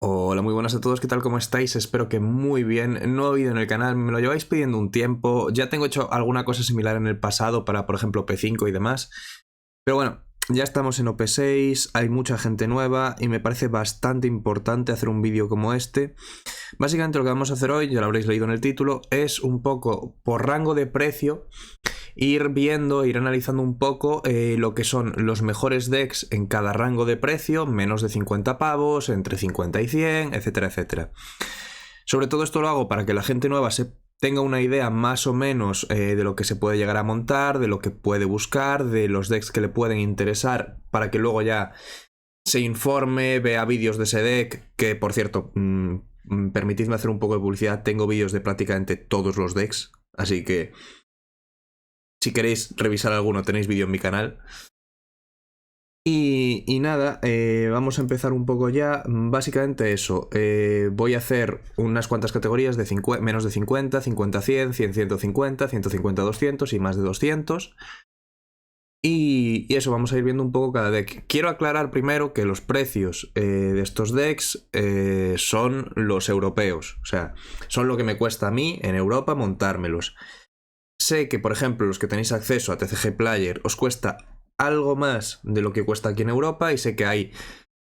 Hola, muy buenas a todos, ¿qué tal? ¿Cómo estáis? Espero que muy bien. Nuevo vídeo en el canal, me lo lleváis pidiendo un tiempo. Ya tengo hecho alguna cosa similar en el pasado para, por ejemplo, P5 y demás. Pero bueno, ya estamos en OP6, hay mucha gente nueva y me parece bastante importante hacer un vídeo como este. Básicamente lo que vamos a hacer hoy, ya lo habréis leído en el título, es un poco por rango de precio ir viendo, ir analizando un poco lo que son los mejores decks en cada rango de precio, menos de 50 pavos, entre 50 y 100, etcétera, etcétera. Sobre todo esto lo hago para que la gente nueva se tenga una idea más o menos de lo que se puede llegar a montar, de lo que puede buscar, de los decks que le pueden interesar, para que luego ya se informe, vea vídeos de ese deck, que por cierto, permitidme hacer un poco de publicidad, tengo vídeos de prácticamente todos los decks, así que si queréis revisar alguno tenéis vídeo en mi canal. Y nada, vamos a empezar un poco ya. Básicamente eso, voy a hacer unas cuantas categorías de menos de 50, 50 a 100, 100 150, 150 a 200 y más de 200. Y eso, vamos a ir viendo un poco cada deck. Quiero aclarar primero que los precios de estos decks son los europeos. O sea, son lo que me cuesta a mí en Europa montármelos. Sé que, por ejemplo, los que tenéis acceso a TCG Player os cuesta algo más de lo que cuesta aquí en Europa, y sé que hay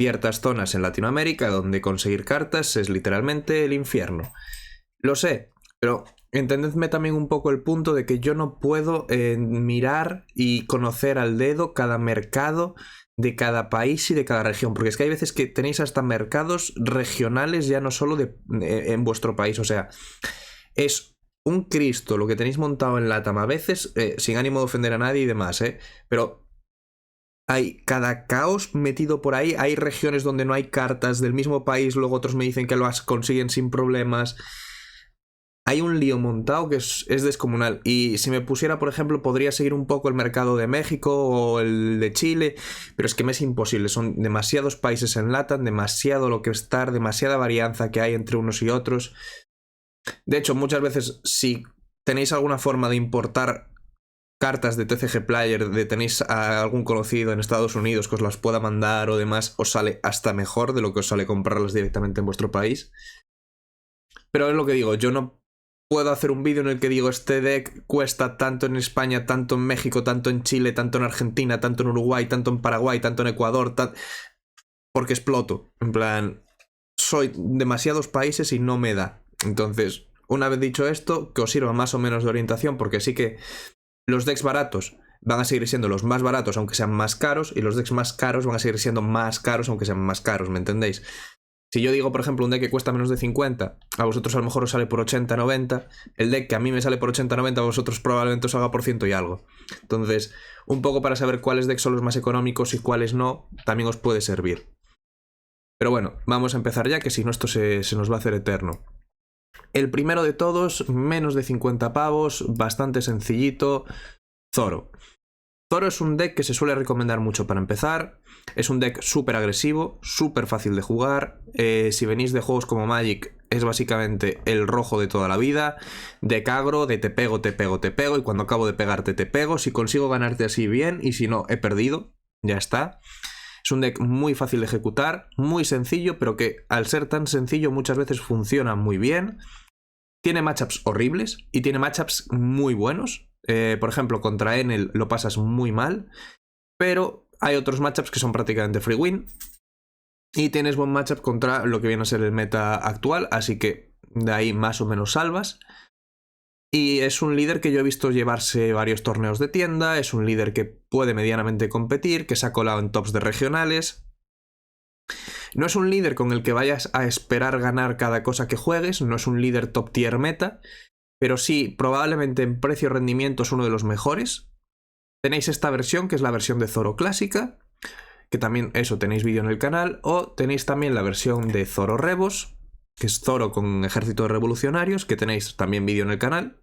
ciertas zonas en Latinoamérica donde conseguir cartas es literalmente el infierno. Lo sé, pero entendedme también un poco el punto de que yo no puedo mirar y conocer al dedo cada mercado de cada país y de cada región, porque es que hay veces que tenéis hasta mercados regionales ya no solo en vuestro país, o sea, es un Cristo lo que tenéis montado en LATAM a veces, sin ánimo de ofender a nadie y demás, pero hay cada caos metido por ahí. Hay regiones donde no hay cartas del mismo país, luego otros me dicen que las consiguen sin problemas. Hay un lío montado que es descomunal. Y si me pusiera, por ejemplo, podría seguir un poco el mercado de México o el de Chile, pero es que me es imposible. Son demasiados países en LATAM, demasiado lo que estar, demasiada varianza que hay entre unos y otros. De hecho, muchas veces, si tenéis alguna forma de importar cartas de TCG Player, de tenéis a algún conocido en Estados Unidos que os las pueda mandar o demás, os sale hasta mejor de lo que os sale comprarlas directamente en vuestro país. Pero es lo que digo, yo no puedo hacer un vídeo en el que digo este deck cuesta tanto en España, tanto en México, tanto en Chile, tanto en Argentina, tanto en Uruguay, tanto en Paraguay, tanto en Ecuador, porque exploto. En plan, soy demasiados países y no me da. Entonces, una vez dicho esto, que os sirva más o menos de orientación, porque sí que los decks baratos van a seguir siendo los más baratos aunque sean más caros, y los decks más caros van a seguir siendo más caros aunque sean más caros, ¿me entendéis? Si yo digo, por ejemplo, un deck que cuesta menos de 50, a vosotros a lo mejor os sale por 80, 90, el deck que a mí me sale por 80, 90, a vosotros probablemente os haga por ciento y algo. Entonces, un poco para saber cuáles decks son los más económicos y cuáles no, también os puede servir. Pero bueno, vamos a empezar ya, que si no esto se nos va a hacer eterno. El primero de todos, menos de 50 pavos, bastante sencillito, Zoro. Zoro es un deck que se suele recomendar mucho para empezar. Es un deck súper agresivo, súper fácil de jugar. Si venís de juegos como Magic, es básicamente el rojo de toda la vida. Deck agro, de te pego, te pego, te pego, y cuando acabo de pegarte te pego. Si consigo ganarte así, bien, y si no, he perdido. Ya está. Es un deck muy fácil de ejecutar, muy sencillo, pero que al ser tan sencillo muchas veces funciona muy bien. Tiene matchups horribles y tiene matchups muy buenos. Por ejemplo, contra Enel lo pasas muy mal, pero hay otros matchups que son prácticamente free win. Y tienes buen matchup contra lo que viene a ser el meta actual, así que de ahí más o menos salvas. Y es un líder que yo he visto llevarse varios torneos de tienda, es un líder que puede medianamente competir, que se ha colado en tops de regionales. No es un líder con el que vayas a esperar ganar cada cosa que juegues, no es un líder top tier meta, pero sí, probablemente en precio-rendimiento es uno de los mejores. Tenéis esta versión, que es la versión de Zoro clásica, que también eso tenéis vídeo en el canal, o tenéis también la versión de Zoro Rebos, que es Zoro con ejército de revolucionarios, que tenéis también vídeo en el canal,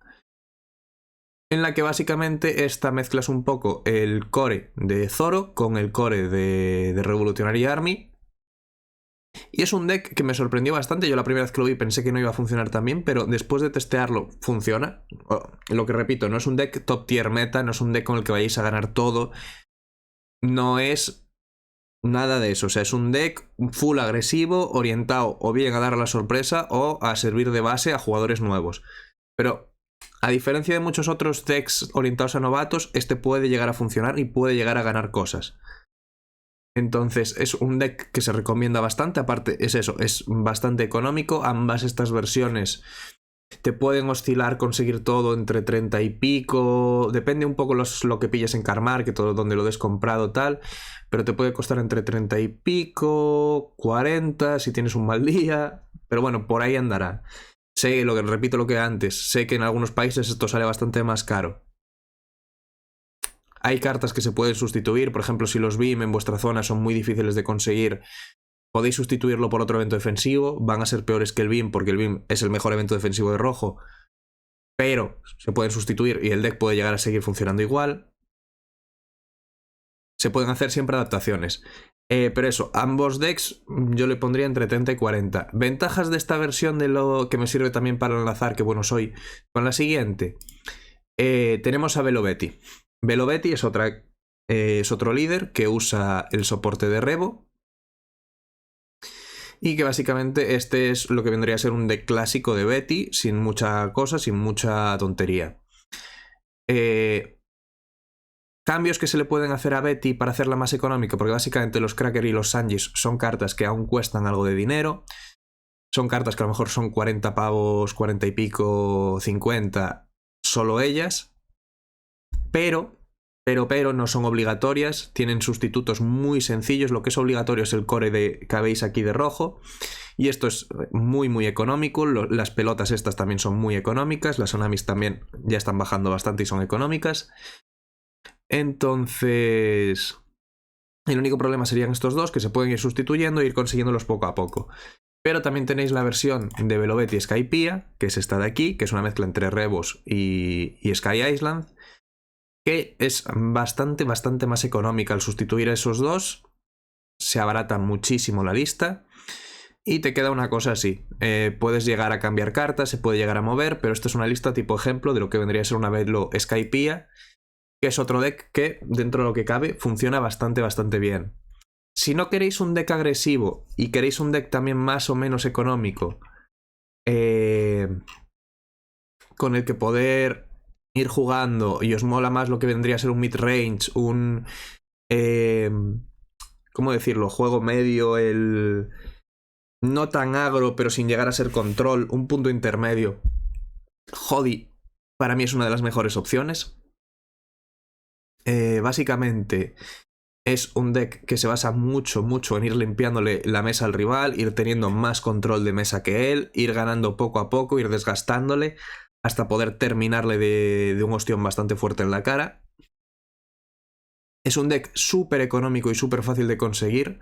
en la que básicamente esta mezclas un poco el core de Zoro con el core de Revolutionary Army. Y es un deck que me sorprendió bastante. Yo la primera vez que lo vi pensé que no iba a funcionar tan bien, pero después de testearlo funciona. Lo que repito, no es un deck top tier meta, no es un deck con el que vayáis a ganar todo. No es Nada de eso, o sea, es un deck full agresivo, orientado o bien a dar la sorpresa o a servir de base a jugadores nuevos. Pero a diferencia de muchos otros decks orientados a novatos, este puede llegar a funcionar y puede llegar a ganar cosas. Entonces es un deck que se recomienda bastante, aparte es eso, es bastante económico, ambas estas versiones te pueden oscilar conseguir todo entre 30 y pico, depende un poco lo que pilles en Carmar, que todo donde lo des comprado tal, pero te puede costar entre 30 y pico, 40 si tienes un mal día, pero bueno, por ahí andará. Sé, repito lo que antes, sé que en algunos países esto sale bastante más caro. Hay cartas que se pueden sustituir, por ejemplo, si los BIM en vuestra zona son muy difíciles de conseguir, podéis sustituirlo por otro evento defensivo, van a ser peores que el BIM porque el BIM es el mejor evento defensivo de rojo, pero se pueden sustituir y el deck puede llegar a seguir funcionando igual. Se pueden hacer siempre adaptaciones. Pero eso, ambos decks yo le pondría entre 30 y 40. Ventajas de esta versión de lo que me sirve también para enlazar, que bueno soy, con la siguiente. Tenemos a Velovetti. Velovetti es otro líder que usa el soporte de Revo. Y que básicamente este es lo que vendría a ser un deck clásico de Betty, sin mucha cosa, sin mucha tontería. Cambios que se le pueden hacer a Betty para hacerla más económica, porque básicamente los Cracker y los Sanjis son cartas que aún cuestan algo de dinero. Son cartas que a lo mejor son 40 pavos, 40 y pico, 50, solo ellas. Pero no son obligatorias, tienen sustitutos muy sencillos. Lo que es obligatorio es el core que veis aquí de rojo. Y esto es muy económico. Las pelotas estas también son muy económicas. Las Onamis también ya están bajando bastante y son económicas. Entonces, el único problema serían estos dos, que se pueden ir sustituyendo e ir consiguiéndolos poco a poco. Pero también tenéis la versión de Velovetti Skypiea, que es esta de aquí, que es una mezcla entre Rebos y Sky Island, que es bastante más económica. Al sustituir a esos dos, se abarata muchísimo la lista. Y te queda una cosa así. Puedes llegar a cambiar cartas, se puede llegar a mover, pero esto es una lista tipo ejemplo de lo que vendría a ser una Velo Skypiea, que es otro deck que, dentro de lo que cabe, funciona bastante bien. Si no queréis un deck agresivo y queréis un deck también más o menos económico, con el que poder ir jugando y os mola más lo que vendría a ser un mid-range, un... ¿cómo decirlo? Juego medio, el... no tan agro, pero sin llegar a ser control, un punto intermedio. Jodi, para mí es una de las mejores opciones. Básicamente es un deck que se basa mucho en ir limpiándole la mesa al rival, ir teniendo más control de mesa que él, ir ganando poco a poco, ir desgastándole hasta poder terminarle de un ostión bastante fuerte en la cara. Es un deck súper económico y súper fácil de conseguir.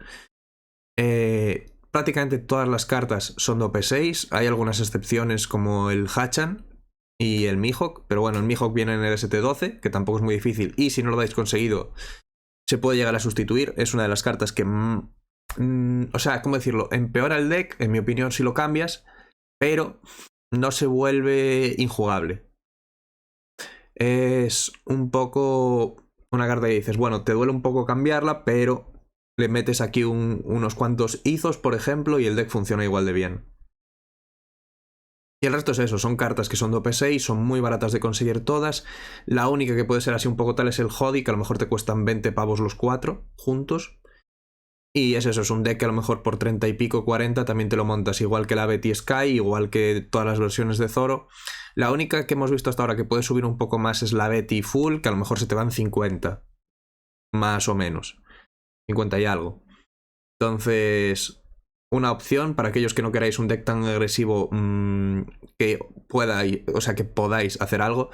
Prácticamente todas las cartas son de OP6. Hay algunas excepciones como el Hachan y el Mihawk, pero bueno, el Mihawk viene en el ST12, que tampoco es muy difícil, y si no lo habéis conseguido, se puede llegar a sustituir. Es una de las cartas que... o sea, ¿cómo decirlo? Empeora el deck, en mi opinión, si lo cambias, pero no se vuelve injugable. Es un poco una carta que dices, bueno, te duele un poco cambiarla, pero le metes aquí unos cuantos izos, por ejemplo, y el deck funciona igual de bien. Y el resto es eso, son cartas que son de OP6, son muy baratas de conseguir todas. La única que puede ser así un poco tal es el Jodi, que a lo mejor te cuestan 20 pavos los 4 juntos. Y es eso, es un deck que a lo mejor por 30 y pico, 40 también te lo montas, igual que la Betty Sky, igual que todas las versiones de Zoro. La única que hemos visto hasta ahora que puede subir un poco más es la Betty Full, que a lo mejor se te van 50, más o menos, 50 y algo. Entonces, una opción para aquellos que no queráis un deck tan agresivo, que podáis hacer algo.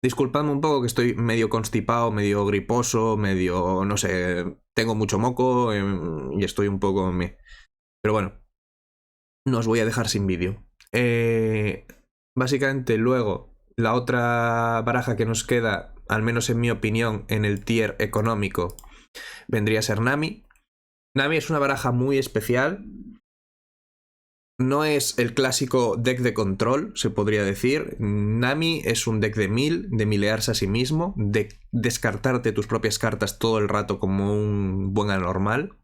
Disculpadme un poco que estoy medio constipado, medio griposo, medio, no sé, tengo mucho moco y estoy un poco... Pero bueno, no os voy a dejar sin vídeo. Básicamente luego, la otra baraja que nos queda, al menos en mi opinión, en el tier económico, vendría a ser Nami. Nami es una baraja muy especial. No es el clásico deck de control, se podría decir. Nami es un deck de milearse a sí mismo, de descartarte tus propias cartas todo el rato como un buen anormal.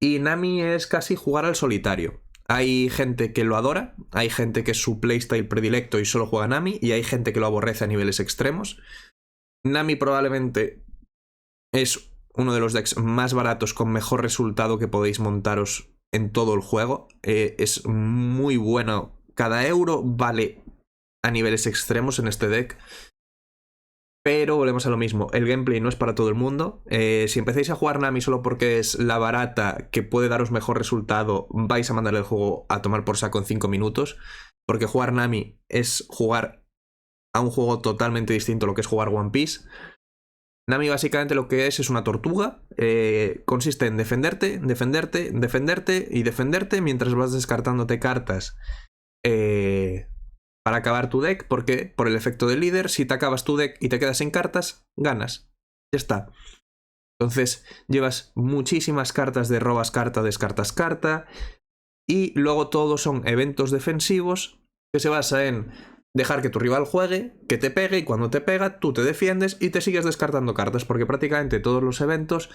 Y Nami es casi jugar al solitario. Hay gente que lo adora, hay gente que es su playstyle predilecto y solo juega Nami, y hay gente que lo aborrece a niveles extremos. Nami probablemente es uno de los decks más baratos con mejor resultado que podéis montaros en todo el juego. Es muy bueno. Cada euro vale a niveles extremos en este deck. Pero volvemos a lo mismo, el gameplay no es para todo el mundo. Si empezáis a jugar Nami solo porque es la barata que puede daros mejor resultado, vais a mandar el juego a tomar por saco en 5 minutos. Porque jugar Nami es jugar a un juego totalmente distinto a lo que es jugar One Piece. Nami básicamente lo que es una tortuga. Consiste en defenderte, defenderte, defenderte y defenderte mientras vas descartándote cartas para acabar tu deck, porque por el efecto del líder, si te acabas tu deck y te quedas sin cartas, ganas. Ya está. Entonces llevas muchísimas cartas de robas carta, descartas carta, y luego todos son eventos defensivos que se basa en dejar que tu rival juegue, que te pegue, y cuando te pega tú te defiendes y te sigues descartando cartas, porque prácticamente todos los eventos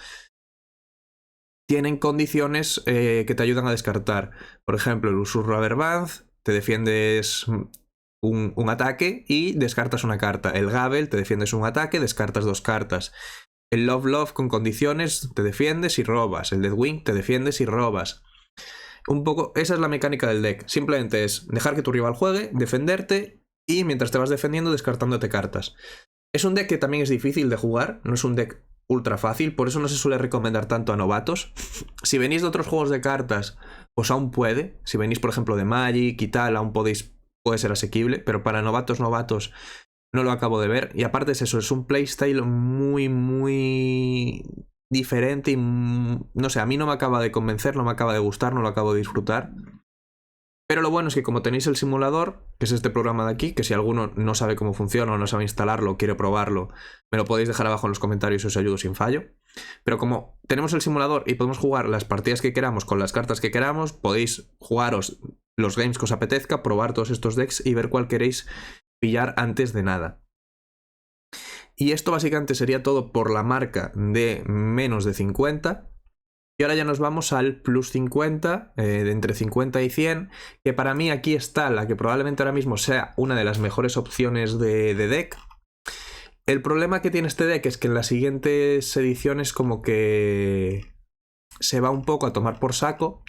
tienen condiciones que te ayudan a descartar. Por ejemplo, el Usurro Aberband, te defiendes un ataque y descartas una carta. El Gabel, te defiendes un ataque, descartas 2 cartas. El Love Love con condiciones, te defiendes y robas. El Deathwing, te defiendes y robas. Un poco, esa es la mecánica del deck. Simplemente es dejar que tu rival juegue, defenderte y mientras te vas defendiendo descartándote cartas. Es un deck que también es difícil de jugar, no es un deck ultra fácil, por eso no se suele recomendar tanto a novatos. Si venís de otros juegos de cartas, pues aún puede. Si venís, por ejemplo, de Magic y tal, aún puede ser asequible, pero para novatos no lo acabo de ver. Y aparte es eso, es un playstyle muy diferente y no sé, a mí no me acaba de convencer, no me acaba de gustar, no lo acabo de disfrutar. Pero lo bueno es que como tenéis el simulador, que es este programa de aquí, que si alguno no sabe cómo funciona o no sabe instalarlo o quiere probarlo, me lo podéis dejar abajo en los comentarios y os ayudo sin fallo. Pero como tenemos el simulador y podemos jugar las partidas que queramos con las cartas que queramos, podéis jugaros los games que os apetezca, probar todos estos decks y ver cuál queréis pillar antes de nada. Y esto básicamente sería todo por la marca de menos de 50. Y ahora ya nos vamos al plus 50, de entre 50 y 100, que para mí aquí está la que probablemente ahora mismo sea una de las mejores opciones de deck. El problema que tiene este deck es que en las siguientes ediciones como que se va un poco a tomar por saco,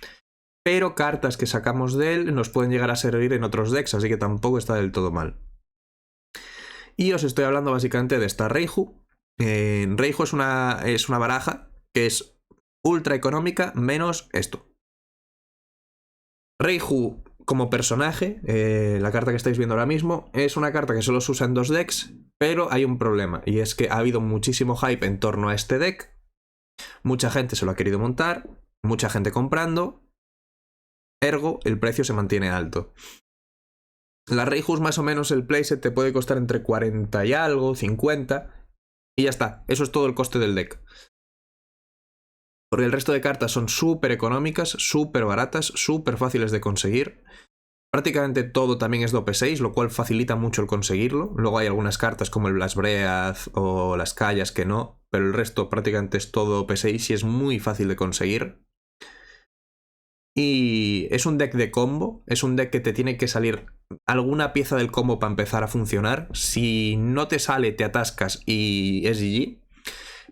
pero cartas que sacamos de él nos pueden llegar a servir en otros decks, así que tampoco está del todo mal. Y os estoy hablando básicamente de esta Reihu. Reihu es una baraja que es ultra económica menos esto. Reihu como personaje, la carta que estáis viendo ahora mismo, es una carta que solo se usa en 2 decks, pero hay un problema, y es que ha habido muchísimo hype en torno a este deck, mucha gente se lo ha querido montar, mucha gente comprando, ergo el precio se mantiene alto. La Reihus más o menos el playset te puede costar entre 40 y algo, 50, y ya está, eso es todo el coste del deck. Porque el resto de cartas son súper económicas, súper baratas, súper fáciles de conseguir. Prácticamente todo también es de OP6, lo cual facilita mucho el conseguirlo. Luego hay algunas cartas como el Blast Breath o las Callas que no, pero el resto prácticamente es todo OP6 y es muy fácil de conseguir. Y es un deck de combo, es un deck que te tiene que salir alguna pieza del combo para empezar a funcionar. Si no te sale, te atascas y es GG.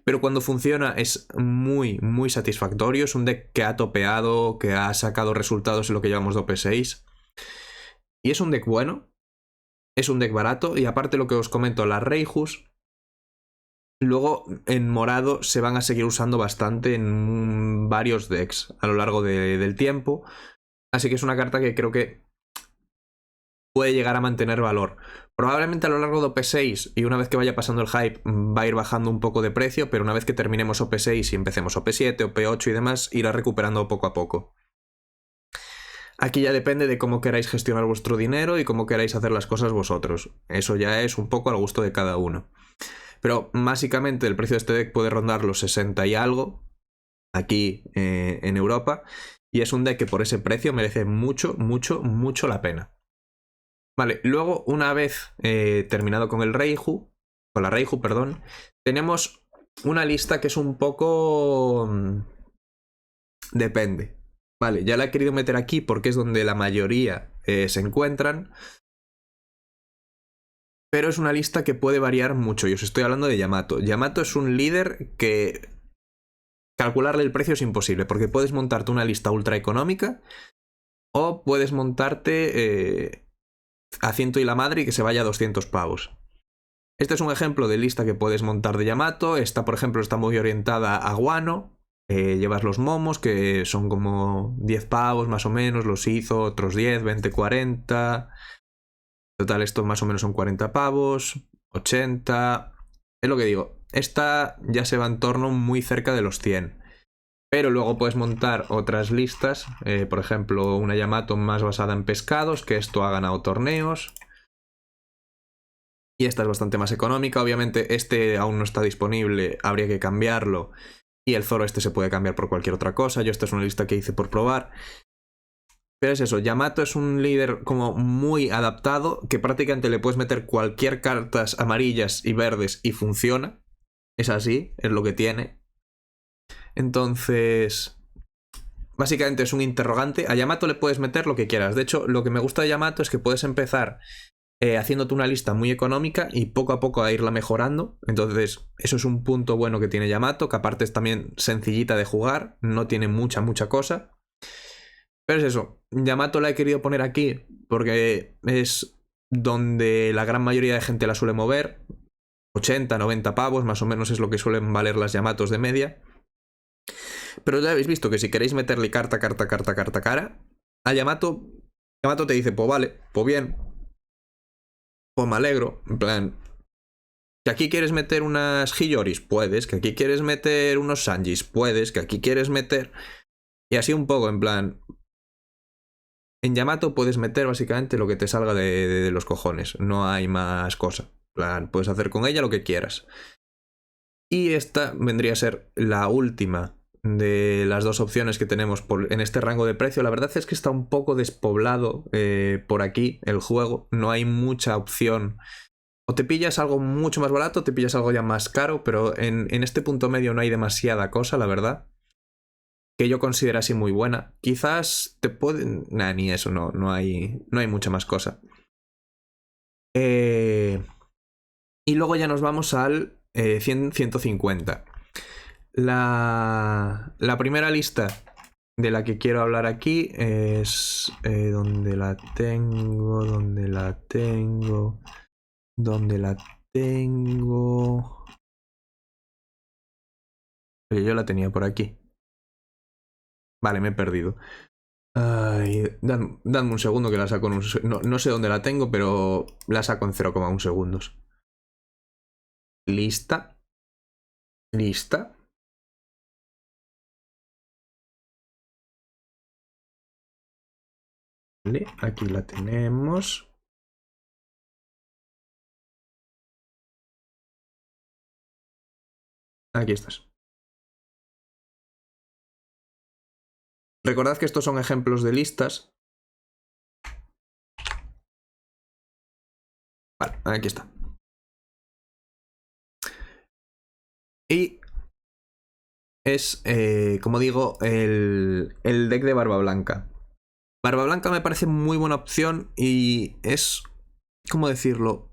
Pero cuando funciona es muy satisfactorio. Es un deck que ha topeado, que ha sacado resultados en lo que llevamos de OP6. Y es un deck bueno, es un deck barato. Y aparte lo que os comento, las Reihus, luego en morado se van a seguir usando bastante en varios decks a lo largo del tiempo. Así que es una carta que creo que puede llegar a mantener valor. Probablemente a lo largo de OP6 y una vez que vaya pasando el hype va a ir bajando un poco de precio, pero una vez que terminemos OP6 y empecemos OP7, OP8 y demás, irá recuperando poco a poco. Aquí ya depende de cómo queráis gestionar vuestro dinero y cómo queráis hacer las cosas vosotros. Eso ya es un poco al gusto de cada uno. Pero básicamente el precio de este deck puede rondar los 60 y algo aquí en Europa, y es un deck que por ese precio merece mucho la pena. Vale, luego una vez terminado con la Reihu, perdón, tenemos una lista que es un poco Depende. Vale, ya la he querido meter aquí porque es donde la mayoría se encuentran. Pero es una lista que puede variar mucho. Y os estoy hablando de Yamato. Yamato es un líder que calcularle el precio es imposible, porque puedes montarte una lista ultra económica o puedes montarte a ciento y la madre y que se vaya a 200 pavos. Este es un ejemplo de lista que puedes montar de Yamato. Esta, por ejemplo, está muy orientada a Guano. Llevas los momos, que son como 10 pavos más o menos. Los hizo otros 10, 20, 40. Total, esto más o menos son 40 pavos, 80. Es lo que digo. Esta ya se va en torno muy cerca de los 100. Pero luego puedes montar otras listas. Por ejemplo, una Yamato más basada en pescados, que esto ha ganado torneos. Y esta es bastante más económica. Obviamente este aún no está disponible, habría que cambiarlo. Y el Zoro este se puede cambiar por cualquier otra cosa. Yo esta es una lista que hice por probar. Pero es eso, Yamato es un líder como muy adaptado, que prácticamente le puedes meter cualquier cartas amarillas y verdes y funciona. Es así, es lo que tiene. Entonces, básicamente es un interrogante. A Yamato le puedes meter lo que quieras. De hecho, lo que me gusta de Yamato es que puedes empezar haciéndote una lista muy económica y poco a poco a irla mejorando. Entonces, eso es un punto bueno que tiene Yamato, que aparte es también sencillita de jugar, no tiene mucha cosa. Pero es eso, Yamato la he querido poner aquí porque es donde la gran mayoría de gente la suele mover. 80, 90 pavos, más o menos es lo que suelen valer las Yamatos de media. Pero ya habéis visto que si queréis meterle carta, cara, a Yamato te dice, pues vale, pues bien, pues me alegro, en plan, que aquí quieres meter unas Hiyoris, puedes, que aquí quieres meter unos Sanjis, puedes, que aquí quieres meter... Y así un poco, en plan... En Yamato puedes meter básicamente lo que te salga de los cojones, no hay más cosa. En plan, puedes hacer con ella lo que quieras. Y esta vendría a ser la última de las dos opciones que tenemos en este rango de precio. La verdad es que está un poco despoblado por aquí el juego, no hay mucha opción. O te pillas algo mucho más barato, o te pillas algo ya más caro, pero en este punto medio no hay demasiada cosa, la verdad, que yo considero así muy buena. Quizás te pueden... Nah, ni eso, no hay mucha más cosa. Y luego ya nos vamos al 150. La primera lista de la que quiero hablar aquí es... ¿dónde la tengo? ¿Dónde la tengo? ¿Dónde la tengo? Oye, yo la tenía por aquí. Vale, me he perdido. Ay, dadme un segundo que la saco en un... No sé dónde la tengo, pero la saco en 0,1 segundos. ¿Lista? ¿Lista? Vale, aquí la tenemos. Aquí estás. Recordad que estos son ejemplos de listas. Vale, aquí está. Y es, como digo, el deck de Barba Blanca. Barba Blanca me parece muy buena opción y es, ¿cómo decirlo?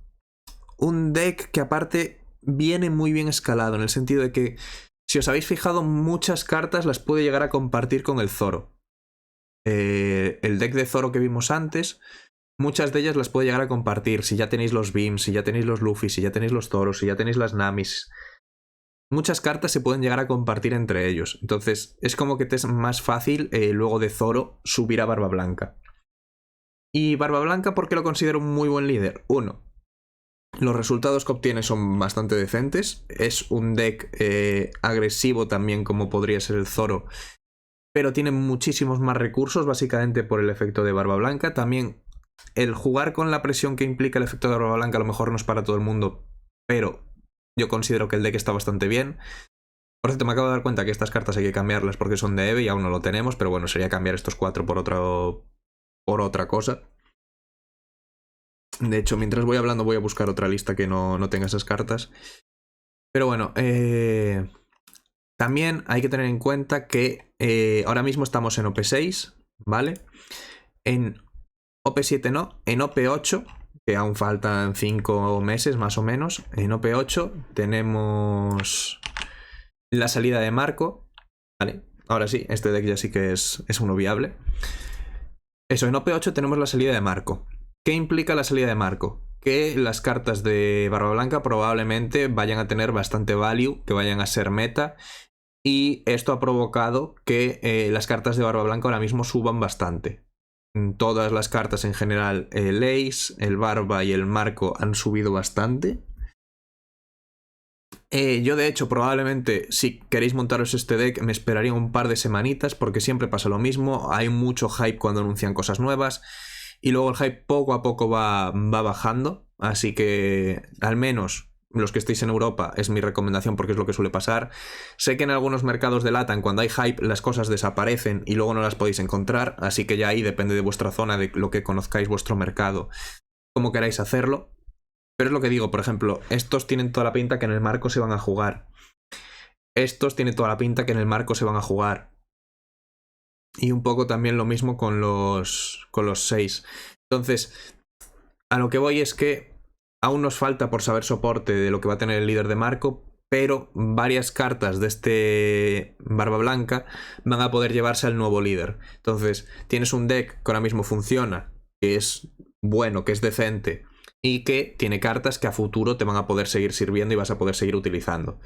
Un deck que aparte viene muy bien escalado, en el sentido de que, si os habéis fijado, muchas cartas las puede llegar a compartir con el Zoro. El deck de Zoro que vimos antes, muchas de ellas las puede llegar a compartir. Si ya tenéis los Beams, si ya tenéis los Luffy, si ya tenéis los Zoros, si ya tenéis las Namis, muchas cartas se pueden llegar a compartir entre ellos. Entonces es como que te es más fácil luego de Zoro subir a Barba Blanca. Y Barba Blanca, ¿por qué lo considero un muy buen líder? Uno, los resultados que obtiene son bastante decentes. Es un deck agresivo también, como podría ser el Zoro, pero tiene muchísimos más recursos, básicamente por el efecto de Barba Blanca. También el jugar con la presión que implica el efecto de Barba Blanca a lo mejor no es para todo el mundo, pero yo considero que el deck está bastante bien. Por cierto, me acabo de dar cuenta que estas cartas hay que cambiarlas porque son de EVE y aún no lo tenemos, pero bueno, sería cambiar estos 4 por otra cosa. De hecho, mientras voy hablando voy a buscar otra lista que no tenga esas cartas. Pero bueno, También hay que tener en cuenta que ahora mismo estamos en OP6, ¿vale? En OP7 no, en OP8, que aún faltan 5 meses más o menos, en OP8 tenemos la salida de Marco, ¿vale? Ahora sí, este deck ya sí que es uno viable. Eso, en OP8 tenemos la salida de Marco. ¿Qué implica la salida de Marco? Que las cartas de Barba Blanca probablemente vayan a tener bastante value, que vayan a ser meta, y esto ha provocado que las cartas de Barba Blanca ahora mismo suban bastante. Todas las cartas en general, el Ace, el Barba y el Marco han subido bastante. Yo de hecho probablemente si queréis montaros este deck me esperaría un par de semanitas porque siempre pasa lo mismo, hay mucho hype cuando anuncian cosas nuevas y luego el hype poco a poco va bajando, así que al menos los que estéis en Europa es mi recomendación porque es lo que suele pasar. Sé que en algunos mercados de LATAM cuando hay hype las cosas desaparecen y luego no las podéis encontrar, así que ya ahí depende de vuestra zona, de lo que conozcáis vuestro mercado, cómo queráis hacerlo. Pero es lo que digo, por ejemplo, estos tienen toda la pinta que en el marco se van a jugar. Estos tienen toda la pinta que en el marco se van a jugar. Y un poco también lo mismo con los 6. Entonces, a lo que voy es que aún nos falta por saber soporte de lo que va a tener el líder de marco, pero varias cartas de este Barba Blanca van a poder llevarse al nuevo líder. Entonces, tienes un deck que ahora mismo funciona, que es bueno, que es decente, y que tiene cartas que a futuro te van a poder seguir sirviendo y vas a poder seguir utilizando.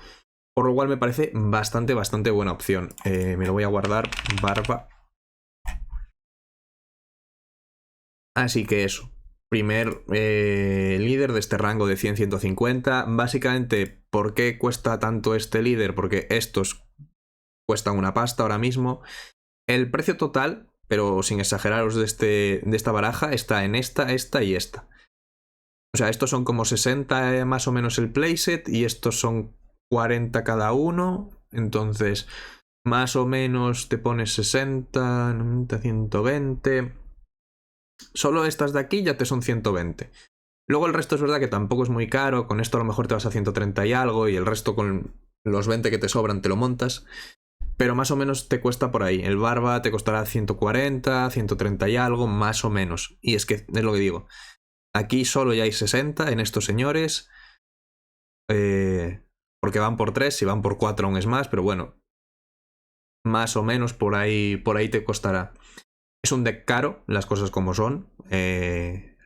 Por lo cual me parece bastante buena opción. Me lo voy a guardar, Barba. Así que eso. Primer líder de este rango de 100-150. Básicamente, ¿por qué cuesta tanto este líder? Porque estos cuestan una pasta ahora mismo. El precio total, pero sin exageraros de esta baraja, está en esta y esta. O sea, estos son como 60 más o menos el playset y estos son 40 cada uno. Entonces, más o menos te pones 60, 90, 120. Solo estas de aquí ya te son 120. Luego el resto es verdad que tampoco es muy caro. Con esto a lo mejor te vas a 130 y algo y el resto con los 20 que te sobran te lo montas. Pero más o menos te cuesta por ahí. El Barba te costará 140, 130 y algo, más o menos. Y es que es lo que digo. Aquí solo ya hay 60 en estos señores. Porque van por 3, si van por 4 aún es más, pero bueno. Más o menos por ahí te costará. Es un deck caro, las cosas como son.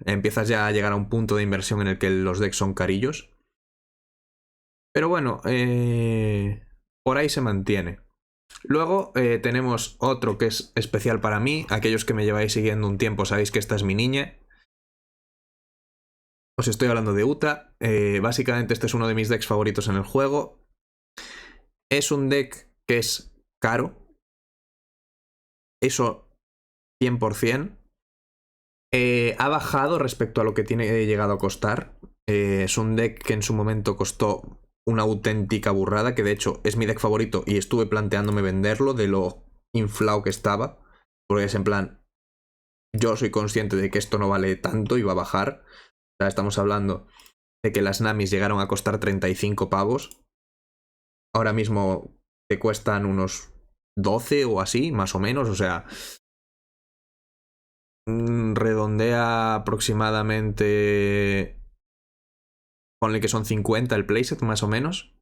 Empiezas ya a llegar a un punto de inversión en el que los decks son carillos. Pero bueno, por ahí se mantiene. Luego tenemos otro que es especial para mí. Aquellos que me lleváis siguiendo un tiempo sabéis que esta es mi niña. Os estoy hablando de Uta. Básicamente este es uno de mis decks favoritos en el juego. Es un deck que es caro. Eso 100%. Ha bajado respecto a lo que tiene llegado a costar. Es un deck que en su momento costó una auténtica burrada, que de hecho es mi deck favorito y estuve planteándome venderlo de lo inflado que estaba. Porque es en plan, yo soy consciente de que esto no vale tanto y va a bajar. O sea, estamos hablando de que las Namis llegaron a costar 35 pavos. Ahora mismo te cuestan unos 12 o así, más o menos. O sea, redondea aproximadamente, ponle que son 50 el playset más o menos,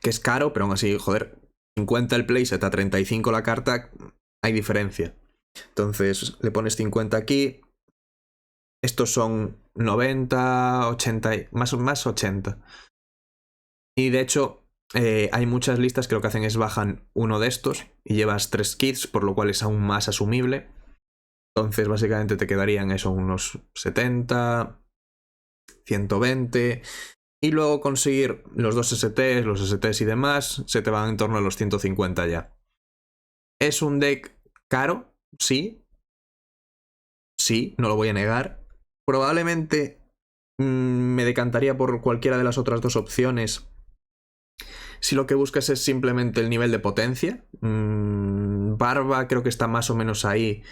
que es caro, pero aún así, joder, 50 el playset a 35 la carta, hay diferencia. Entonces le pones 50 aquí, estos son 90, 80, más 80. Y de hecho hay muchas listas que lo que hacen es bajan uno de estos y llevas 3 kits, por lo cual es aún más asumible. Entonces básicamente te quedarían eso, unos 70, 120. Y luego conseguir los dos STs, los STs y demás, se te van en torno a los 150 ya. ¿Es un deck caro? Sí. Sí, no lo voy a negar. Probablemente me decantaría por cualquiera de las otras dos opciones si lo que buscas es simplemente el nivel de potencia. Barba creo que está más o menos ahí.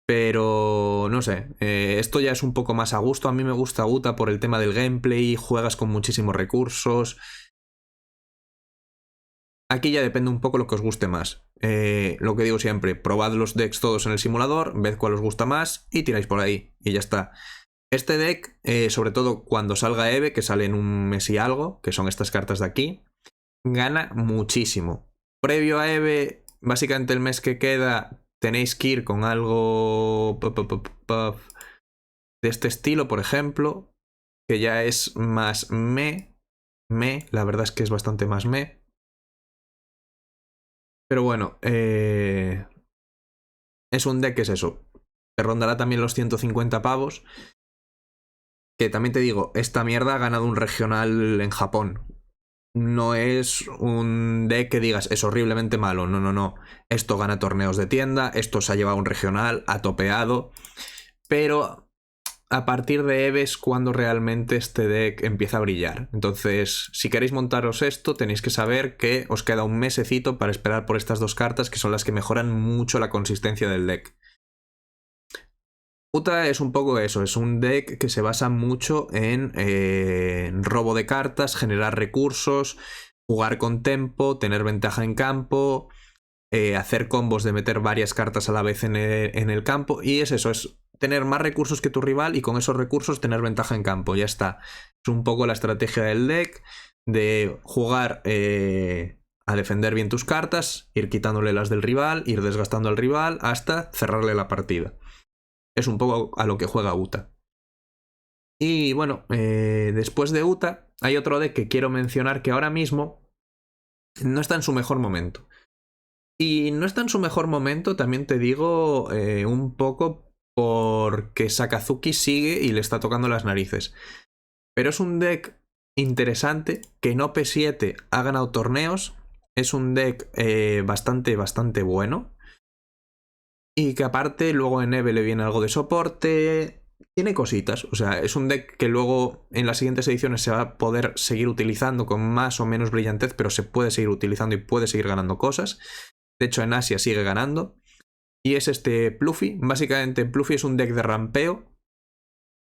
Pero no sé, esto ya es un poco más a gusto. A mí me gusta Uta por el tema del gameplay, juegas con muchísimos recursos. Aquí ya depende un poco lo que os guste más. Lo que digo siempre, probad los decks todos en el simulador, ved cuál os gusta más y tiráis por ahí. Y ya está. Este deck, sobre todo cuando salga EVE, que sale en un mes y algo, que son estas cartas de aquí, gana muchísimo. Previo a EVE, básicamente el mes que queda, tenéis que ir con algo de este estilo, por ejemplo, que ya es más la verdad es que es bastante más pero bueno, es un deck que es eso, te rondará también los 150 pavos, que también te digo, esta mierda ha ganado un regional en Japón. No es un deck que digas es horriblemente malo, no, no, no. Esto gana torneos de tienda, esto se ha llevado un regional, ha topeado, pero a partir de EVE es cuando realmente este deck empieza a brillar. Entonces, si queréis montaros esto, tenéis que saber que os queda un mesecito para esperar por estas dos cartas, que son las que mejoran mucho la consistencia del deck. Uta es un poco eso, es un deck que se basa mucho en robo de cartas, generar recursos, jugar con tempo, tener ventaja en campo, hacer combos de meter varias cartas a la vez en el campo, y es eso, es tener más recursos que tu rival y con esos recursos tener ventaja en campo, ya está. Es un poco la estrategia del deck, de jugar a defender bien tus cartas, ir quitándole las del rival, ir desgastando al rival hasta cerrarle la partida. Es un poco a lo que juega Uta. Y bueno, después de Uta hay otro deck que quiero mencionar que ahora mismo no está en su mejor momento. Y no está en su mejor momento, también te digo, un poco porque Sakazuki sigue y le está tocando las narices. Pero es un deck interesante, que en OP7 ha ganado torneos, es un deck bastante bueno. Y que aparte luego en EVE le viene algo de soporte, tiene cositas, o sea, es un deck que luego en las siguientes ediciones se va a poder seguir utilizando con más o menos brillantez, pero se puede seguir utilizando y puede seguir ganando cosas. De hecho, en Asia sigue ganando. Y es este Pluffy. Básicamente, Pluffy es un deck de rampeo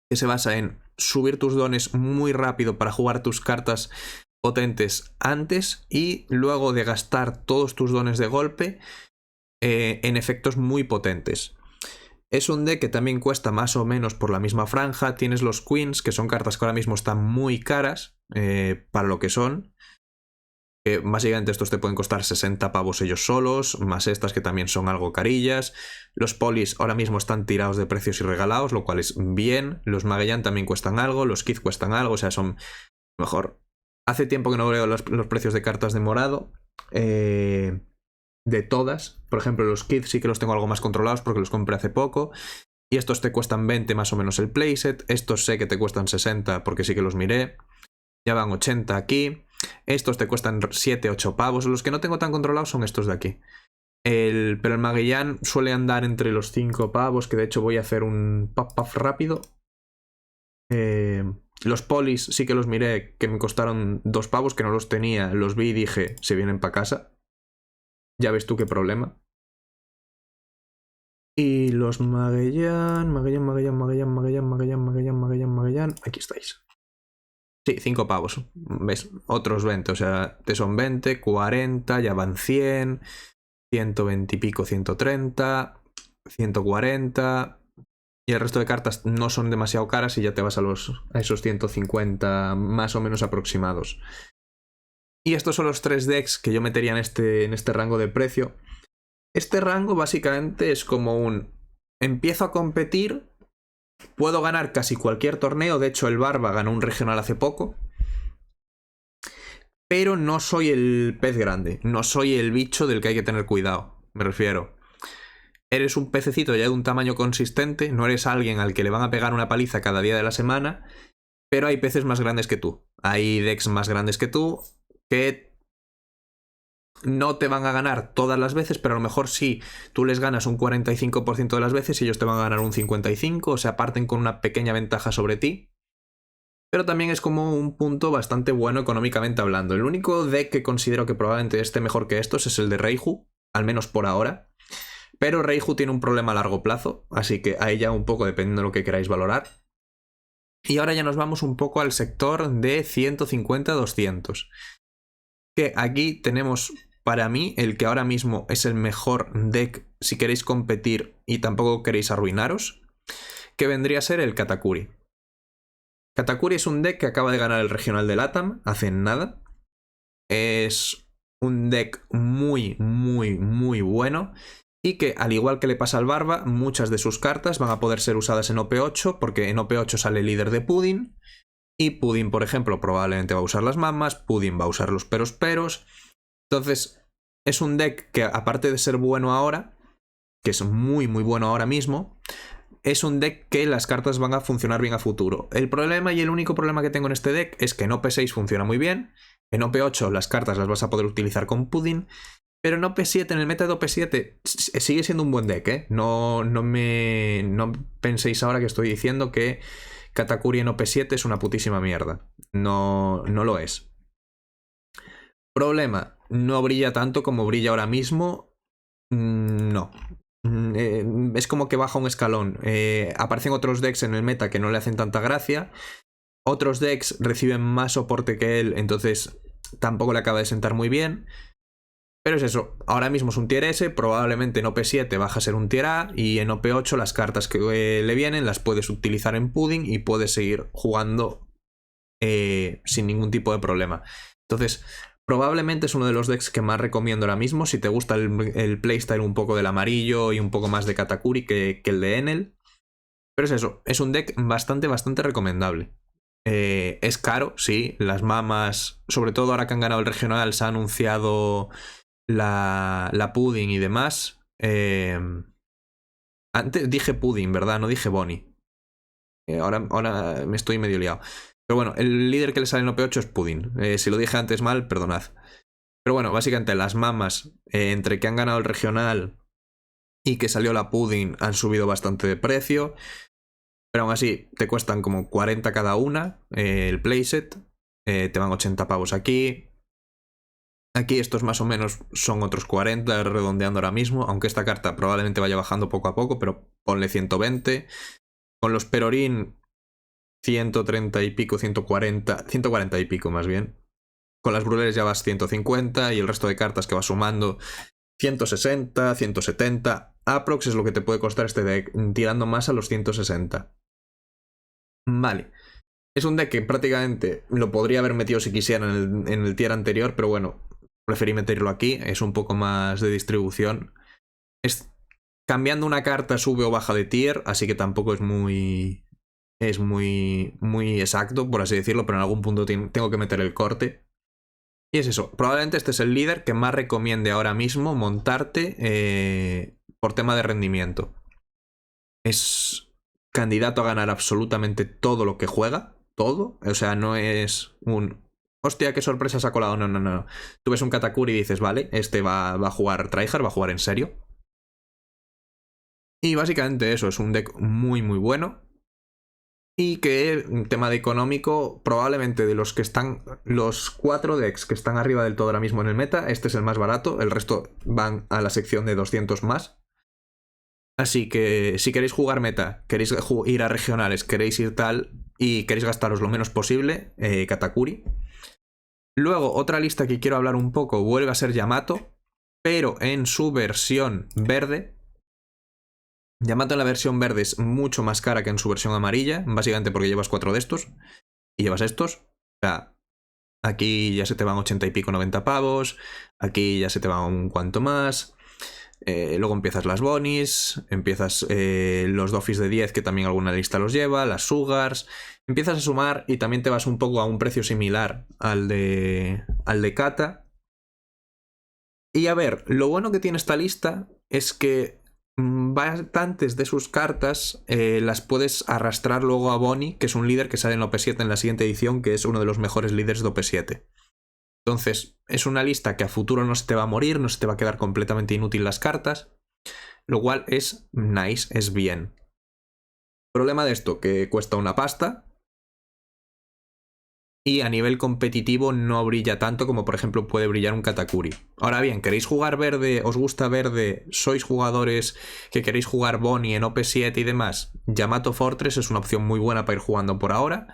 que se basa en subir tus dones muy rápido para jugar tus cartas potentes antes y luego de gastar todos tus dones de golpe en efectos muy potentes. Es un deck que también cuesta más o menos por la misma franja. Tienes los Queens, que son cartas que ahora mismo están muy caras para lo que son. Básicamente estos te pueden costar 60 pavos ellos solos, más estas que también son algo carillas. Los Polis ahora mismo están tirados de precios y regalados, lo cual es bien. Los Magellan también cuestan algo, los Kith cuestan algo, o sea, son mejor. Hace tiempo que no veo los precios de cartas de morado. De todas. Por ejemplo, los Kith sí que los tengo algo más controlados porque los compré hace poco. Y estos te cuestan 20 más o menos el playset. Estos sé que te cuestan 60 porque sí que los miré. Ya van 80 aquí. Estos te cuestan 7, 8 pavos. Los que no tengo tan controlados son estos de aquí. Pero el Magellan suele andar entre los 5 pavos, que de hecho voy a hacer un puff rápido. Los Polis sí que los miré, que me costaron 2 pavos, que no los tenía. Los vi y dije, se vienen para casa. Ya ves tú qué problema. Y los Magellan, aquí estáis. Sí, 5 pavos. ¿Ves? Otros 20, o sea, te son 20, 40, ya van 100, 120 y pico, 130, 140. Y el resto de cartas no son demasiado caras y ya te vas a esos 150 más o menos aproximados. Y estos son los 3 decks que yo metería en este rango de precio. Este rango básicamente es como un... Empiezo a competir, puedo ganar casi cualquier torneo, de hecho el Barba ganó un regional hace poco, pero no soy el pez grande, no soy el bicho del que hay que tener cuidado, me refiero. Eres un pececito ya de un tamaño consistente, no eres alguien al que le van a pegar una paliza cada día de la semana, pero hay peces más grandes que tú, hay decks más grandes que tú que no te van a ganar todas las veces, pero a lo mejor sí, tú les ganas un 45% de las veces y ellos te van a ganar un 55%, o sea, parten con una pequeña ventaja sobre ti. Pero también es como un punto bastante bueno económicamente hablando. El único deck que considero que probablemente esté mejor que estos es el de Reiju, al menos por ahora. Pero Reiju tiene un problema a largo plazo, así que ahí ya un poco dependiendo de lo que queráis valorar. Y ahora ya nos vamos un poco al sector de 150-200. que aquí tenemos para mí el que ahora mismo es el mejor deck si queréis competir y tampoco queréis arruinaros, que vendría a ser el Katakuri. Katakuri es un deck que acaba de ganar el regional de LATAM hace nada. Es un deck muy, muy, muy bueno. Y que, al igual que le pasa al Barba, muchas de sus cartas van a poder ser usadas en OP8, porque en OP8 sale el líder de Pudding. Y Pudding, por ejemplo, probablemente va a usar las mamas. Pudding va a usar los peros. Entonces, es un deck que, aparte de ser bueno ahora, que es muy, muy bueno ahora mismo, es un deck que las cartas van a funcionar bien a futuro. El problema y el único problema que tengo en este deck es que en OP6 funciona muy bien. En OP8 las cartas las vas a poder utilizar con Pudding. Pero en OP7, en el meta de OP7, sigue siendo un buen deck, ¿eh? No penséis ahora que estoy diciendo que Katakuri en OP7 es una putísima mierda. No lo es. Problema, no brilla tanto como brilla ahora mismo. No. Es como que baja un escalón. Aparecen otros decks en el meta que no le hacen tanta gracia. Otros decks reciben más soporte que él, entonces tampoco le acaba de sentar muy bien. Pero es eso, ahora mismo es un tier S, probablemente en OP7 baja a ser un tier A y en OP8 las cartas que le vienen las puedes utilizar en Pudding y puedes seguir jugando sin ningún tipo de problema. Entonces, probablemente es uno de los decks que más recomiendo ahora mismo si te gusta el playstyle un poco del amarillo y un poco más de Katakuri que el de Enel. Pero es eso, es un deck bastante, bastante recomendable. Es caro, sí, las mamas, sobre todo ahora que han ganado el regional, se ha anunciado la Pudding y demás. Antes dije Pudding, ¿verdad? No dije Bonnie. Ahora me estoy medio liado. Pero bueno, el líder que le sale en OP8 es Pudding. Si lo dije antes mal, perdonad. Pero bueno, básicamente las mamas, entre que han ganado el regional y que salió la Pudding, han subido bastante de precio. Pero aún así, te cuestan como 40 cada una el playset. Te van 80 pavos aquí. Aquí estos más o menos son otros 40, redondeando ahora mismo, aunque esta carta probablemente vaya bajando poco a poco, pero ponle 120. Con los Perorín, 130 y pico, 140, 140 y pico más bien. Con las Bruleres ya vas 150 y el resto de cartas que vas sumando 160, 170. Aprox es lo que te puede costar este deck, tirando más a los 160. Vale. Es un deck que prácticamente lo podría haber metido si quisiera en el tier anterior, pero bueno, preferí meterlo aquí, es un poco más de distribución. Cambiando una carta sube o baja de tier, así que tampoco es muy exacto, por así decirlo, pero en algún punto tengo que meter el corte. Y es eso, probablemente este es el líder que más recomiende ahora mismo montarte por tema de rendimiento. Es candidato a ganar absolutamente todo lo que juega, todo, o sea, no es un... Hostia, qué sorpresa se ha colado. No. Tú ves un Katakuri y dices, vale, este va a jugar tryhard, va a jugar en serio. Y básicamente eso, es un deck muy, muy bueno. Y que, en tema de económico, probablemente de los que están, los 4 decks que están arriba del todo ahora mismo en el meta, este es el más barato, el resto van a la sección de 200 más. Así que si queréis jugar meta, queréis ir a regionales, queréis ir tal y queréis gastaros lo menos posible, Katakuri. Luego, otra lista que quiero hablar un poco vuelve a ser Yamato, pero en su versión verde. Yamato en la versión verde es mucho más cara que en su versión amarilla, básicamente porque llevas 4 de estos y llevas estos. O sea, aquí ya se te van 80 y pico, 90 pavos, aquí ya se te van un cuanto más. Luego empiezas las bonis, empiezas los dofis de 10 que también alguna lista los lleva, las sugars, empiezas a sumar y también te vas un poco a un precio similar al de Kata. Y a ver, lo bueno que tiene esta lista es que bastantes de sus cartas las puedes arrastrar luego a Bonnie, que es un líder que sale en OP7 en la siguiente edición, que es uno de los mejores líderes de OP7. Entonces, es una lista que a futuro no se te va a morir, no se te va a quedar completamente inútil las cartas, lo cual es nice, es bien. Problema de esto, que cuesta una pasta y a nivel competitivo no brilla tanto como por ejemplo puede brillar un Katakuri. Ahora bien, ¿queréis jugar verde? ¿Os gusta verde? ¿Sois jugadores que queréis jugar Bonnie en OP7 y demás? Yamato Fortress es una opción muy buena para ir jugando por ahora.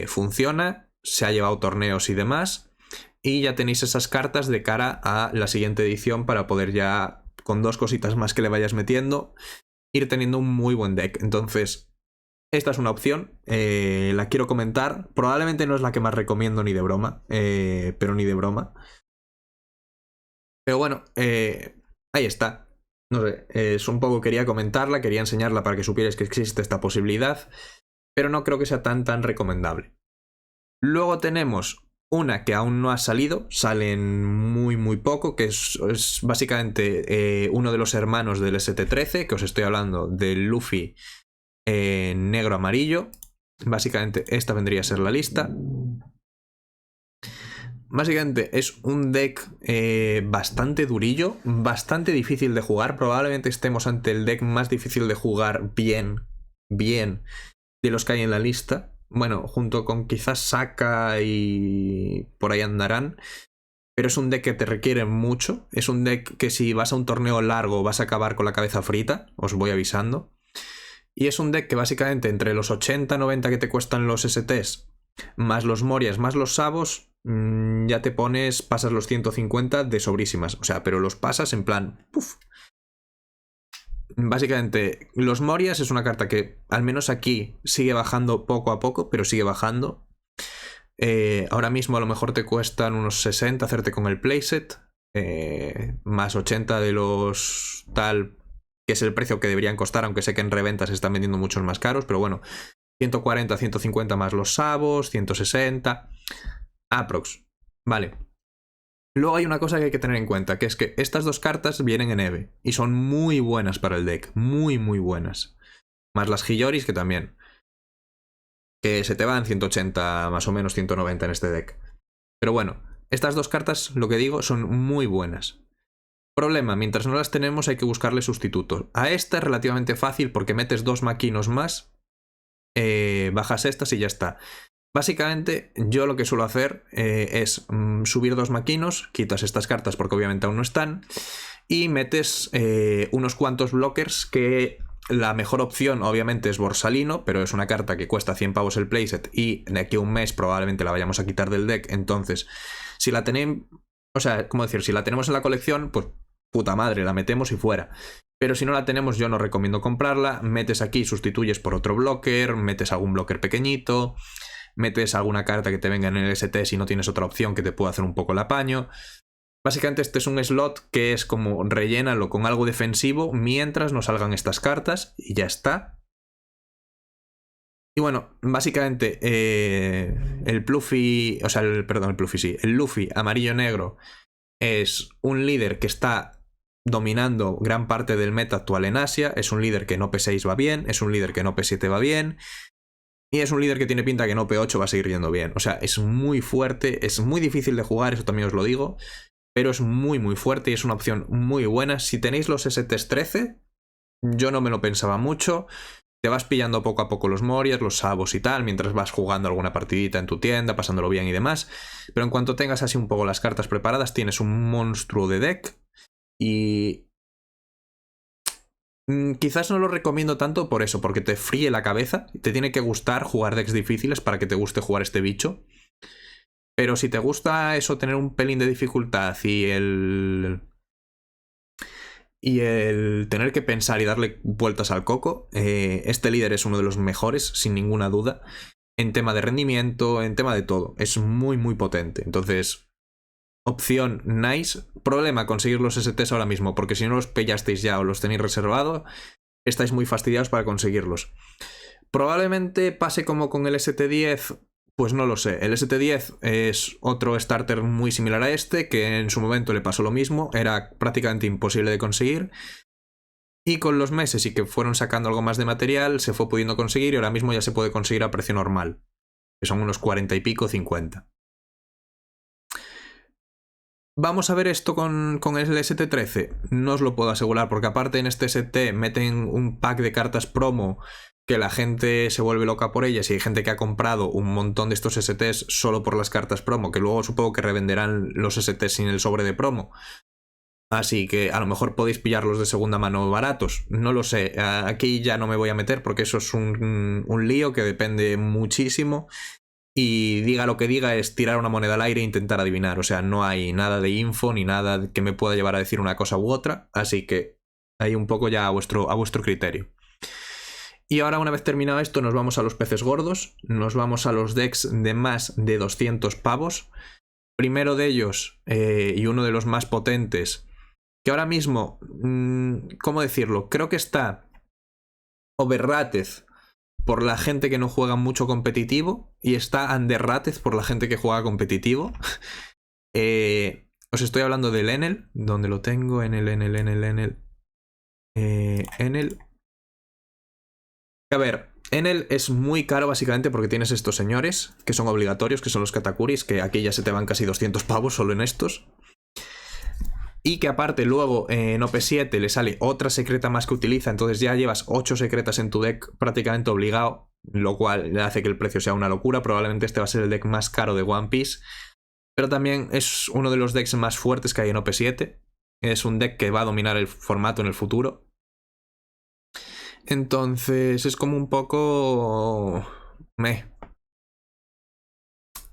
Funciona, se ha llevado torneos y demás. y ya tenéis esas cartas de cara a la siguiente edición para poder ya, con 2 cositas más que le vayas metiendo, ir teniendo un muy buen deck. Entonces, esta es una opción, la quiero comentar. Probablemente no es la que más recomiendo ni de broma, pero ni de broma. Pero bueno, ahí está. No sé, es un poco quería comentarla, quería enseñarla para que supierais que existe esta posibilidad, pero no creo que sea tan recomendable. Luego tenemos una que aún no ha salido, salen muy poco, que es básicamente uno de los hermanos del ST13, que os estoy hablando del Luffy negro-amarillo. Básicamente esta vendría a ser la lista. Básicamente es un deck bastante durillo, bastante difícil de jugar. Probablemente estemos ante el deck más difícil de jugar bien de los que hay en la lista. Bueno, junto con quizás Saka y por ahí andarán. Pero es un deck que te requiere mucho. Es un deck que si vas a un torneo largo vas a acabar con la cabeza frita, os voy avisando. Y es un deck que básicamente entre los 80-90 que te cuestan los STs, más los Morias, más los Sabos, ya te pasas los 150 de sobrísimas. O sea, pero los pasas en plan, ¡puf! Básicamente, los Morias es una carta que, al menos aquí, sigue bajando poco a poco, pero sigue bajando. Ahora mismo a lo mejor te cuestan unos 60 hacerte con el playset, más 80 de los tal, que es el precio que deberían costar, aunque sé que en reventa se están vendiendo muchos más caros, pero bueno, 140, 150 más los Sabos, 160, aprox. Vale. Luego hay una cosa que hay que tener en cuenta, que es que estas 2 cartas vienen en EVE y son muy buenas para el deck, muy buenas. Más las Hiyoris que también. Que se te van 180, más o menos 190 en este deck. Pero bueno, estas 2 cartas, lo que digo, son muy buenas. Problema, mientras no las tenemos hay que buscarle sustitutos. A esta es relativamente fácil porque metes 2 maquinos más, bajas estas y ya está. Básicamente yo lo que suelo hacer es subir 2 maquinos, quitas estas cartas porque obviamente aún no están, y metes unos cuantos blockers que la mejor opción obviamente es Borsalino, pero es una carta que cuesta 100 pavos el playset y de aquí a un mes probablemente la vayamos a quitar del deck. Entonces, si la tenemos, o sea, ¿cómo decir? Si la tenemos en la colección, pues puta madre, la metemos y fuera. Pero si no la tenemos, yo no recomiendo comprarla. Metes aquí, sustituyes por otro blocker, metes algún blocker pequeñito, metes alguna carta que te venga en el ST si no tienes otra opción que te pueda hacer un poco el apaño. Básicamente este es un slot que es como rellénalo con algo defensivo mientras no salgan estas cartas y ya está. Y bueno, básicamente el Luffy, o sea, el Luffy amarillo-negro es un líder que está dominando gran parte del meta actual en Asia, es un líder que no P6 va bien, es un líder que no P7 va bien, y es un líder que tiene pinta que no P8 va a seguir yendo bien. O sea, es muy fuerte, es muy difícil de jugar, eso también os lo digo, pero es muy fuerte y es una opción muy buena. Si tenéis los STs 13, yo no me lo pensaba mucho. Te vas pillando poco a poco los Morias, los Sabos y tal, mientras vas jugando alguna partidita en tu tienda, pasándolo bien y demás. Pero en cuanto tengas así un poco las cartas preparadas, tienes un monstruo de deck. Y quizás no lo recomiendo tanto por eso, porque te fríe la cabeza. Te tiene que gustar jugar decks difíciles para que te guste jugar este bicho. Pero si te gusta eso, tener un pelín de dificultad y el tener que pensar y darle vueltas al coco, este líder es uno de los mejores, sin ninguna duda, en tema de rendimiento, en tema de todo. Es muy potente. Entonces, opción nice. Problema conseguir los STs ahora mismo, porque si no los pillasteis ya o los tenéis reservados, estáis muy fastidiados para conseguirlos. Probablemente pase como con el ST10. Pues no lo sé. El ST10 es otro starter muy similar a este, que en su momento le pasó lo mismo, era prácticamente imposible de conseguir. Y con los meses y que fueron sacando algo más de material, se fue pudiendo conseguir y ahora mismo ya se puede conseguir a precio normal, que son unos 40 y pico, 50. ¿Vamos a ver esto con el ST13? No os lo puedo asegurar, porque aparte en este ST meten un pack de cartas promo que la gente se vuelve loca por ellas y hay gente que ha comprado un montón de estos STs solo por las cartas promo, que luego supongo que revenderán los STs sin el sobre de promo. Así que a lo mejor podéis pillarlos de segunda mano baratos. No lo sé, aquí ya no me voy a meter porque eso es un lío que depende muchísimo y diga lo que diga es tirar una moneda al aire e intentar adivinar. O sea, no hay nada de info ni nada que me pueda llevar a decir una cosa u otra, así que ahí un poco ya a vuestro criterio. Y ahora, una vez terminado esto, nos vamos a los peces gordos, nos vamos a los decks de más de 200 pavos. Primero de ellos, y uno de los más potentes, que ahora mismo, ¿cómo decirlo? Creo que está overrated por la gente que no juega mucho competitivo y está underrated por la gente que juega competitivo. Os estoy hablando del Enel, donde lo tengo, Enel. A ver, Enel es muy caro básicamente porque tienes estos señores que son obligatorios, que son los Katakuris, que aquí ya se te van casi 200 pavos solo en estos. Y que aparte luego en OP7 le sale otra secreta más que utiliza, entonces ya llevas 8 secretas en tu deck prácticamente obligado, lo cual hace que el precio sea una locura. Probablemente este va a ser el deck más caro de One Piece, pero también es uno de los decks más fuertes que hay en OP7. Es un deck que va a dominar el formato en el futuro. Entonces es como un poco...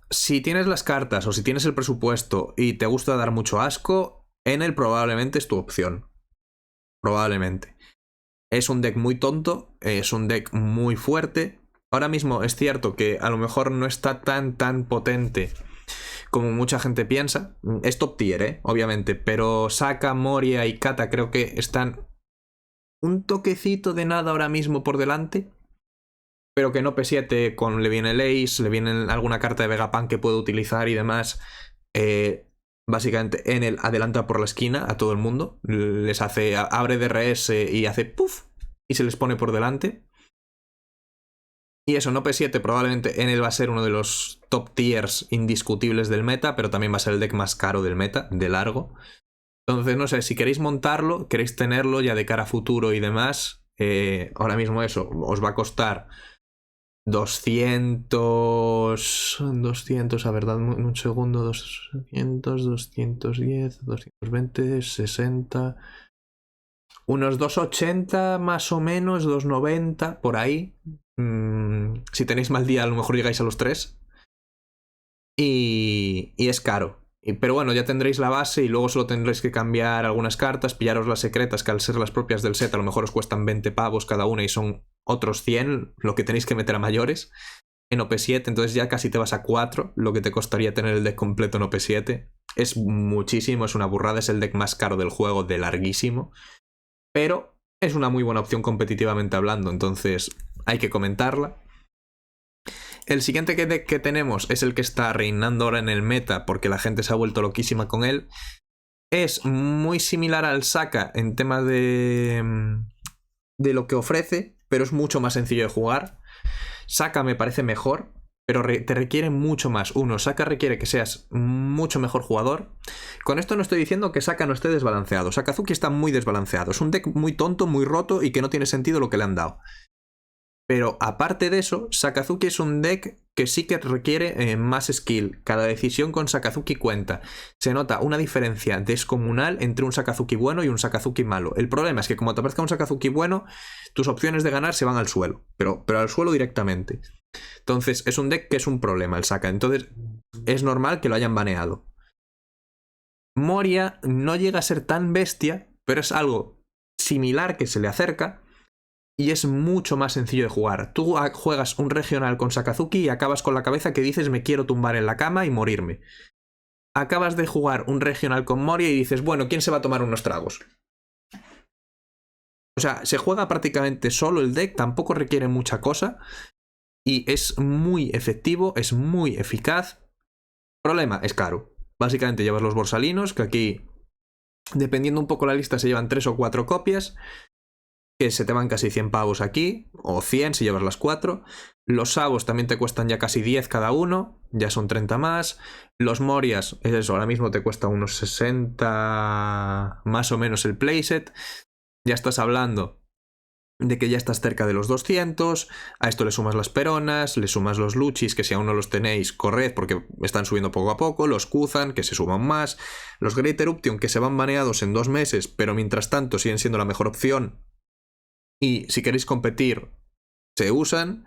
Si tienes las cartas o si tienes el presupuesto y te gusta dar mucho asco, Enel probablemente es tu opción. Probablemente. Es un deck muy tonto, es un deck muy fuerte. Ahora mismo es cierto que a lo mejor no está tan potente como mucha gente piensa. Es top tier, obviamente, pero Sokka, Moria y Kata creo que están un toquecito de nada ahora mismo por delante, pero que en OP7 le viene el Ace, le viene alguna carta de Vegapunk que puede utilizar y demás. Básicamente Enel adelanta por la esquina a todo el mundo, les hace, abre DRS y hace puff y se les pone por delante. Y eso, en OP7 probablemente Enel va a ser uno de los top tiers indiscutibles del meta, pero también va a ser el deck más caro del meta, de largo. Entonces, no sé, si queréis montarlo, queréis tenerlo ya de cara a futuro y demás, ahora mismo eso os va a costar 200, a ver, dadme un segundo, 200, 210, 220, 60, unos 280 más o menos, 290, por ahí. Si tenéis mal día, a lo mejor llegáis a los 3. Y es caro. Pero bueno, ya tendréis la base y luego solo tendréis que cambiar algunas cartas, pillaros las secretas, que al ser las propias del set a lo mejor os cuestan 20 pavos cada una y son otros 100 lo que tenéis que meter a mayores en OP7, entonces ya casi te vas a 4 lo que te costaría tener el deck completo en OP7. Es muchísimo, es una burrada, es el deck más caro del juego de larguísimo, pero es una muy buena opción competitivamente hablando, entonces hay que comentarla. El siguiente deck que tenemos es el que está reinando ahora en el meta porque la gente se ha vuelto loquísima con él. Es muy similar al Sokka en tema de lo que ofrece, pero es mucho más sencillo de jugar. Sokka me parece mejor, pero te requiere mucho más. Sokka requiere que seas mucho mejor jugador. Con esto no estoy diciendo que Sokka no esté desbalanceado. Sakazuki está muy desbalanceado. Es un deck muy tonto, muy roto y que no tiene sentido lo que le han dado. Pero aparte de eso, Sakazuki es un deck que sí que requiere más skill. Cada decisión con Sakazuki cuenta. Se nota una diferencia descomunal entre un Sakazuki bueno y un Sakazuki malo. El problema es que como te aparezca un Sakazuki bueno, tus opciones de ganar se van al suelo. Pero al suelo directamente. Entonces es un deck que es un problema el Sokka. Entonces es normal que lo hayan baneado. Moria no llega a ser tan bestia, pero es algo similar que se le acerca. Y es mucho más sencillo de jugar. Tú juegas un regional con Sakazuki y acabas con la cabeza que dices me quiero tumbar en la cama y morirme. Acabas de jugar un regional con Moria y dices, bueno, ¿quién se va a tomar unos tragos? O sea, se juega prácticamente solo el deck, tampoco requiere mucha cosa. Y es muy efectivo, es muy eficaz. Problema, es caro. Básicamente llevas los borsalinos, que aquí, dependiendo un poco la lista, se llevan 3 o 4 copias. Que se te van casi 100 pavos aquí, o 100 si llevas las 4. Los Sabos también te cuestan ya casi 10 cada uno, ya son 30 más. Los Morias, es eso, ahora mismo te cuesta unos 60 más o menos el playset. Ya estás hablando de que ya estás cerca de los 200. A esto le sumas las Peronas, le sumas los Luchis, que si aún no los tenéis, corred porque están subiendo poco a poco. Los Kuzan, que se suman más. Los Great Eruption, que se van baneados en 2 meses, pero mientras tanto siguen siendo la mejor opción. Y si queréis competir, se usan.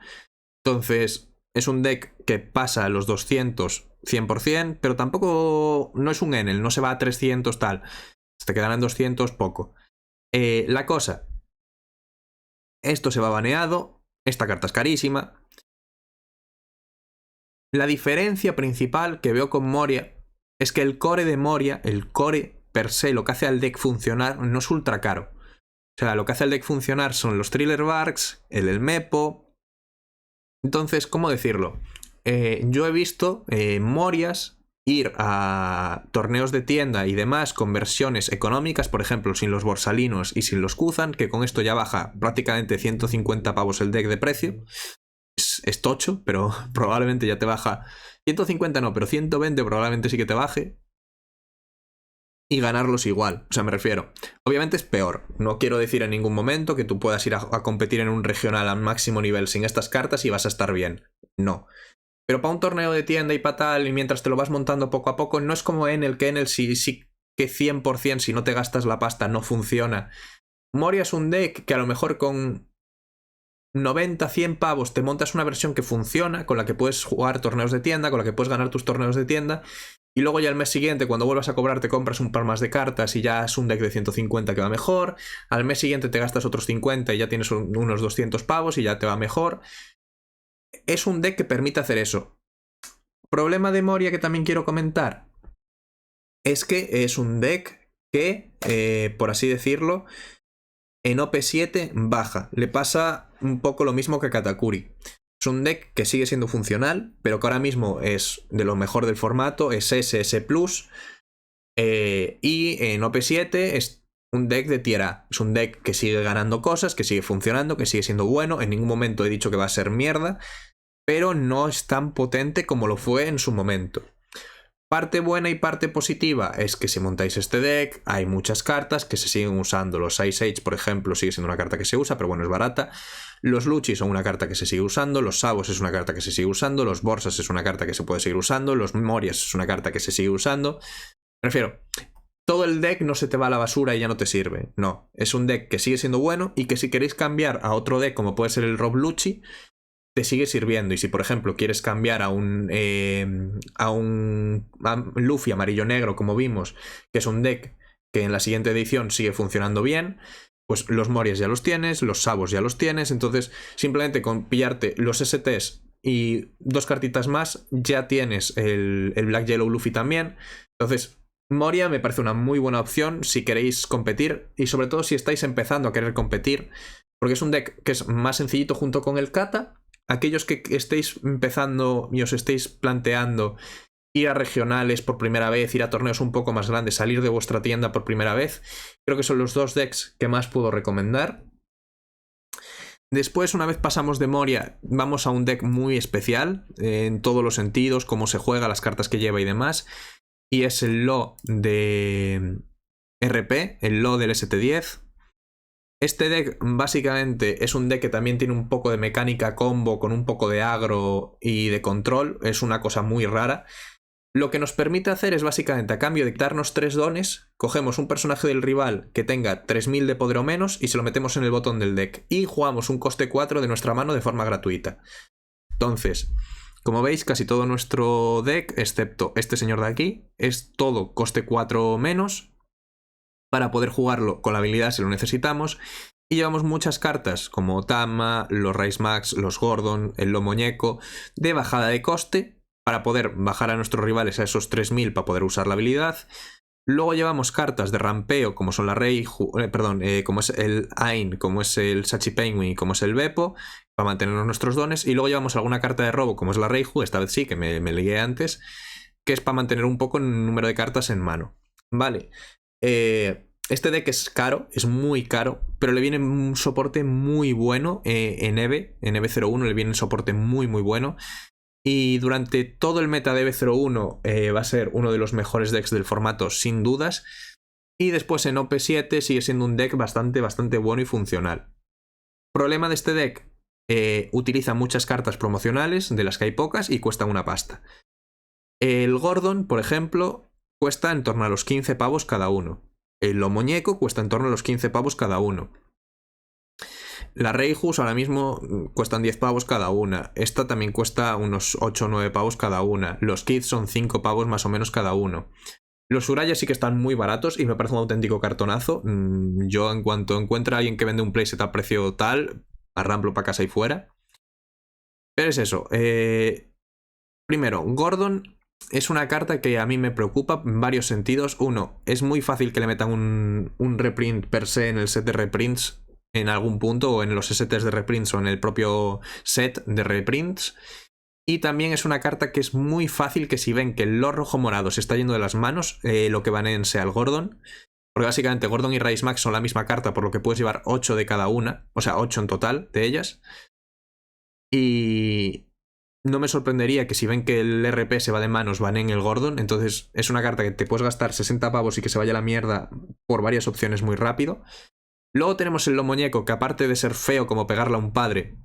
Entonces, Es un deck que pasa a los 200 100%, pero tampoco no es un Enel, no se va a 300 tal. Se te quedan en 200 poco. La cosa, esto se va baneado, esta carta es carísima. La diferencia principal que veo con Moria es que el core de Moria, el core per se, lo que hace al deck funcionar, no es ultra caro. O sea, lo que hace al deck funcionar son los Thriller Barks, el Mepo. Entonces, ¿cómo decirlo? Yo he visto Morias ir a torneos de tienda y demás con versiones económicas, por ejemplo, sin los Borsalinos y sin los Kuzan, que con esto ya baja prácticamente 150 pavos el deck de precio. Es tocho, pero probablemente ya te baja 150 no, pero 120 probablemente sí que te baje. Y ganarlos igual, o sea, me refiero. Obviamente es peor. No quiero decir en ningún momento que tú puedas ir a competir en un regional al máximo nivel sin estas cartas y vas a estar bien. No. Pero para un torneo de tienda y para tal, y mientras te lo vas montando poco a poco, no es como en el que sí que 100% si no te gastas la pasta no funciona. Moria es un deck que a lo mejor con 90, 100 pavos te montas una versión que funciona, con la que puedes jugar torneos de tienda, con la que puedes ganar tus torneos de tienda, y luego ya el mes siguiente, cuando vuelvas a cobrar, te compras un par más de cartas y ya es un deck de 150 que va mejor. Al mes siguiente te gastas otros 50 y ya tienes unos 200 pavos y ya te va mejor. Es un deck que permite hacer eso. Problema de Moria que también quiero comentar es que es un deck que, por así decirlo, en OP7 baja. Le pasa un poco lo mismo que a Katakuri. Es un deck que sigue siendo funcional, pero que ahora mismo es de lo mejor del formato, es SS+, y en OP7 es un deck de tier A. Es un deck que sigue ganando cosas, que sigue funcionando, que sigue siendo bueno. En ningún momento he dicho que va a ser mierda, pero no es tan potente como lo fue en su momento. Parte buena y parte positiva es que si montáis este deck hay muchas cartas que se siguen usando. Los Ice Age, por ejemplo, sigue siendo una carta que se usa, pero bueno, es barata. Los Luchi son una carta que se sigue usando. Los Sabos es una carta que se sigue usando. Los Borsas es una carta que se puede seguir usando. Los Morias es una carta que se sigue usando. Me refiero, todo el deck no se te va a la basura y ya no te sirve. No, es un deck que sigue siendo bueno y que si queréis cambiar a otro deck como puede ser el Rob Lucci, te sigue sirviendo. Y si por ejemplo quieres cambiar a un Luffy amarillo-negro, como vimos, que es un deck que en la siguiente edición sigue funcionando bien, pues los Morias ya los tienes, los Sabos ya los tienes, entonces simplemente con pillarte los STs y dos cartitas más ya tienes el Black Yellow Luffy también. Entonces Moria me parece una muy buena opción si queréis competir y sobre todo si estáis empezando a querer competir, porque es un deck que es más sencillito junto con el Kata. Aquellos que estéis empezando y os estéis planteando ir a regionales por primera vez, ir a torneos un poco más grandes, salir de vuestra tienda por primera vez, creo que son los dos decks que más puedo recomendar. Después, una vez pasamos de Moria, vamos a un deck muy especial en todos los sentidos, cómo se juega, las cartas que lleva y demás, y es el Lo de RP, el Lo del ST10. Este deck básicamente es un deck que también tiene un poco de mecánica combo con un poco de agro y de control. Es una cosa muy rara. Lo que nos permite hacer es básicamente, a cambio de quitarnos 3 dones, cogemos un personaje del rival que tenga 3000 de poder o menos y se lo metemos en el botón del deck. Y jugamos un coste 4 de nuestra mano de forma gratuita. Entonces, como veis, casi todo nuestro deck, excepto este señor de aquí, es todo coste 4 menos, para poder jugarlo con la habilidad si lo necesitamos. Y llevamos muchas cartas como Tama, los Rice Max, los Gordon, el Lo Muñeco, de bajada de coste para poder bajar a nuestros rivales a esos 3000 para poder usar la habilidad. Luego llevamos cartas de rampeo como son la Rei, como es el Ain, como es el Sachi Penguin y como es el Beppo, para mantener nuestros dones. Y luego llevamos alguna carta de robo como es la Reiju, esta vez sí que me ligué antes, que es para mantener un poco el número de cartas en mano. Vale. Este deck es caro, es muy caro, pero le viene un soporte muy bueno en EVE 01 le viene un soporte muy bueno. Y durante todo el meta de EVE 01 va a ser uno de los mejores decks del formato, sin dudas. Y después en OP7 sigue siendo un deck bastante bueno y funcional. Problema de este deck, utiliza muchas cartas promocionales, de las que hay pocas, y cuestan una pasta. El Gordon, por ejemplo, cuesta en torno a los 15 pavos cada uno. El Lo Muñeco cuesta en torno a los 15 pavos cada uno. La Reijus ahora mismo cuestan 10 pavos cada una. Esta también cuesta unos 8 o 9 pavos cada una. Los kits son 5 pavos más o menos cada uno. Los Uraya sí que están muy baratos y me parece un auténtico cartonazo. Yo, en cuanto encuentre a alguien que vende un playset a precio tal, arramplo para casa y fuera. Pero es eso. Primero, Gordon es una carta que a mí me preocupa en varios sentidos. Uno, es muy fácil que le metan un reprint per se en el set de reprints en algún punto, o en los sets de reprints, o en el propio set de reprints. Y también es una carta que es muy fácil que si ven que el Lord Rojo Morado se está yendo de las manos, lo que baneen sea el Gordon. Porque básicamente Gordon y Race Max son la misma carta, por lo que puedes llevar 8 de cada una. O sea, 8 en total de ellas. Y no me sorprendería que si ven que el RP se va de manos, baneen el Gordon. Entonces es una carta que te puedes gastar 60 pavos y que se vaya a la mierda por varias opciones muy rápido. Luego tenemos el Lomoñeco, que aparte de ser feo como pegarle a un padre,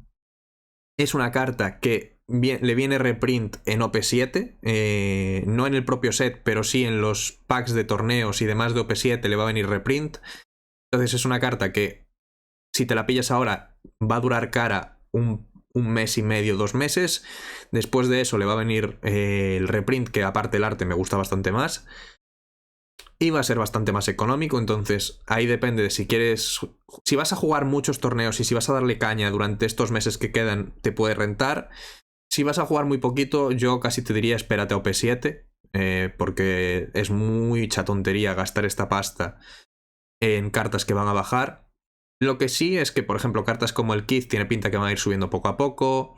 es una carta que le viene reprint en OP7, no en el propio set, pero sí en los packs de torneos y demás de OP7 le va a venir reprint. Entonces es una carta que, si te la pillas ahora, va a durar cara un mes y medio, 2 meses. Después de eso le va a venir el reprint, que aparte el arte me gusta bastante más. Y va a ser bastante más económico, entonces ahí depende de si quieres... Si vas a jugar muchos torneos y si vas a darle caña durante estos meses que quedan, te puede rentar. Si vas a jugar muy poquito, yo casi te diría espérate a OP7, porque es mucha tontería gastar esta pasta en cartas que van a bajar. Lo que sí es que, por ejemplo, cartas como el Kid tiene pinta que van a ir subiendo poco a poco.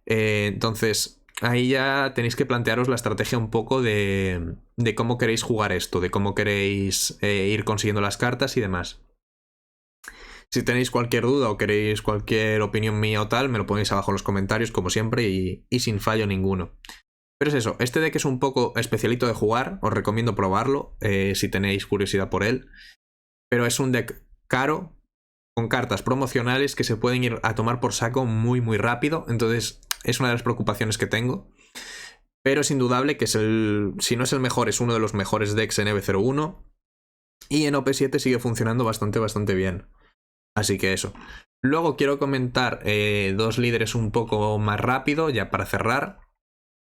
Entonces... ahí ya tenéis que plantearos la estrategia un poco de cómo queréis jugar esto, de cómo queréis ir consiguiendo las cartas y demás. Si tenéis cualquier duda o queréis cualquier opinión mía o tal, me lo ponéis abajo en los comentarios, como siempre, y sin fallo ninguno. Pero es eso, este deck es un poco especialito de jugar, os recomiendo probarlo si tenéis curiosidad por él. Pero es un deck caro, con cartas promocionales que se pueden ir a tomar por saco muy muy rápido, entonces es una de las preocupaciones que tengo. Pero es indudable que es si no es el mejor, es uno de los mejores decks en EV01. Y en OP7 sigue funcionando bastante bien. Así que eso. Luego quiero comentar 2 líderes un poco más rápido, ya para cerrar.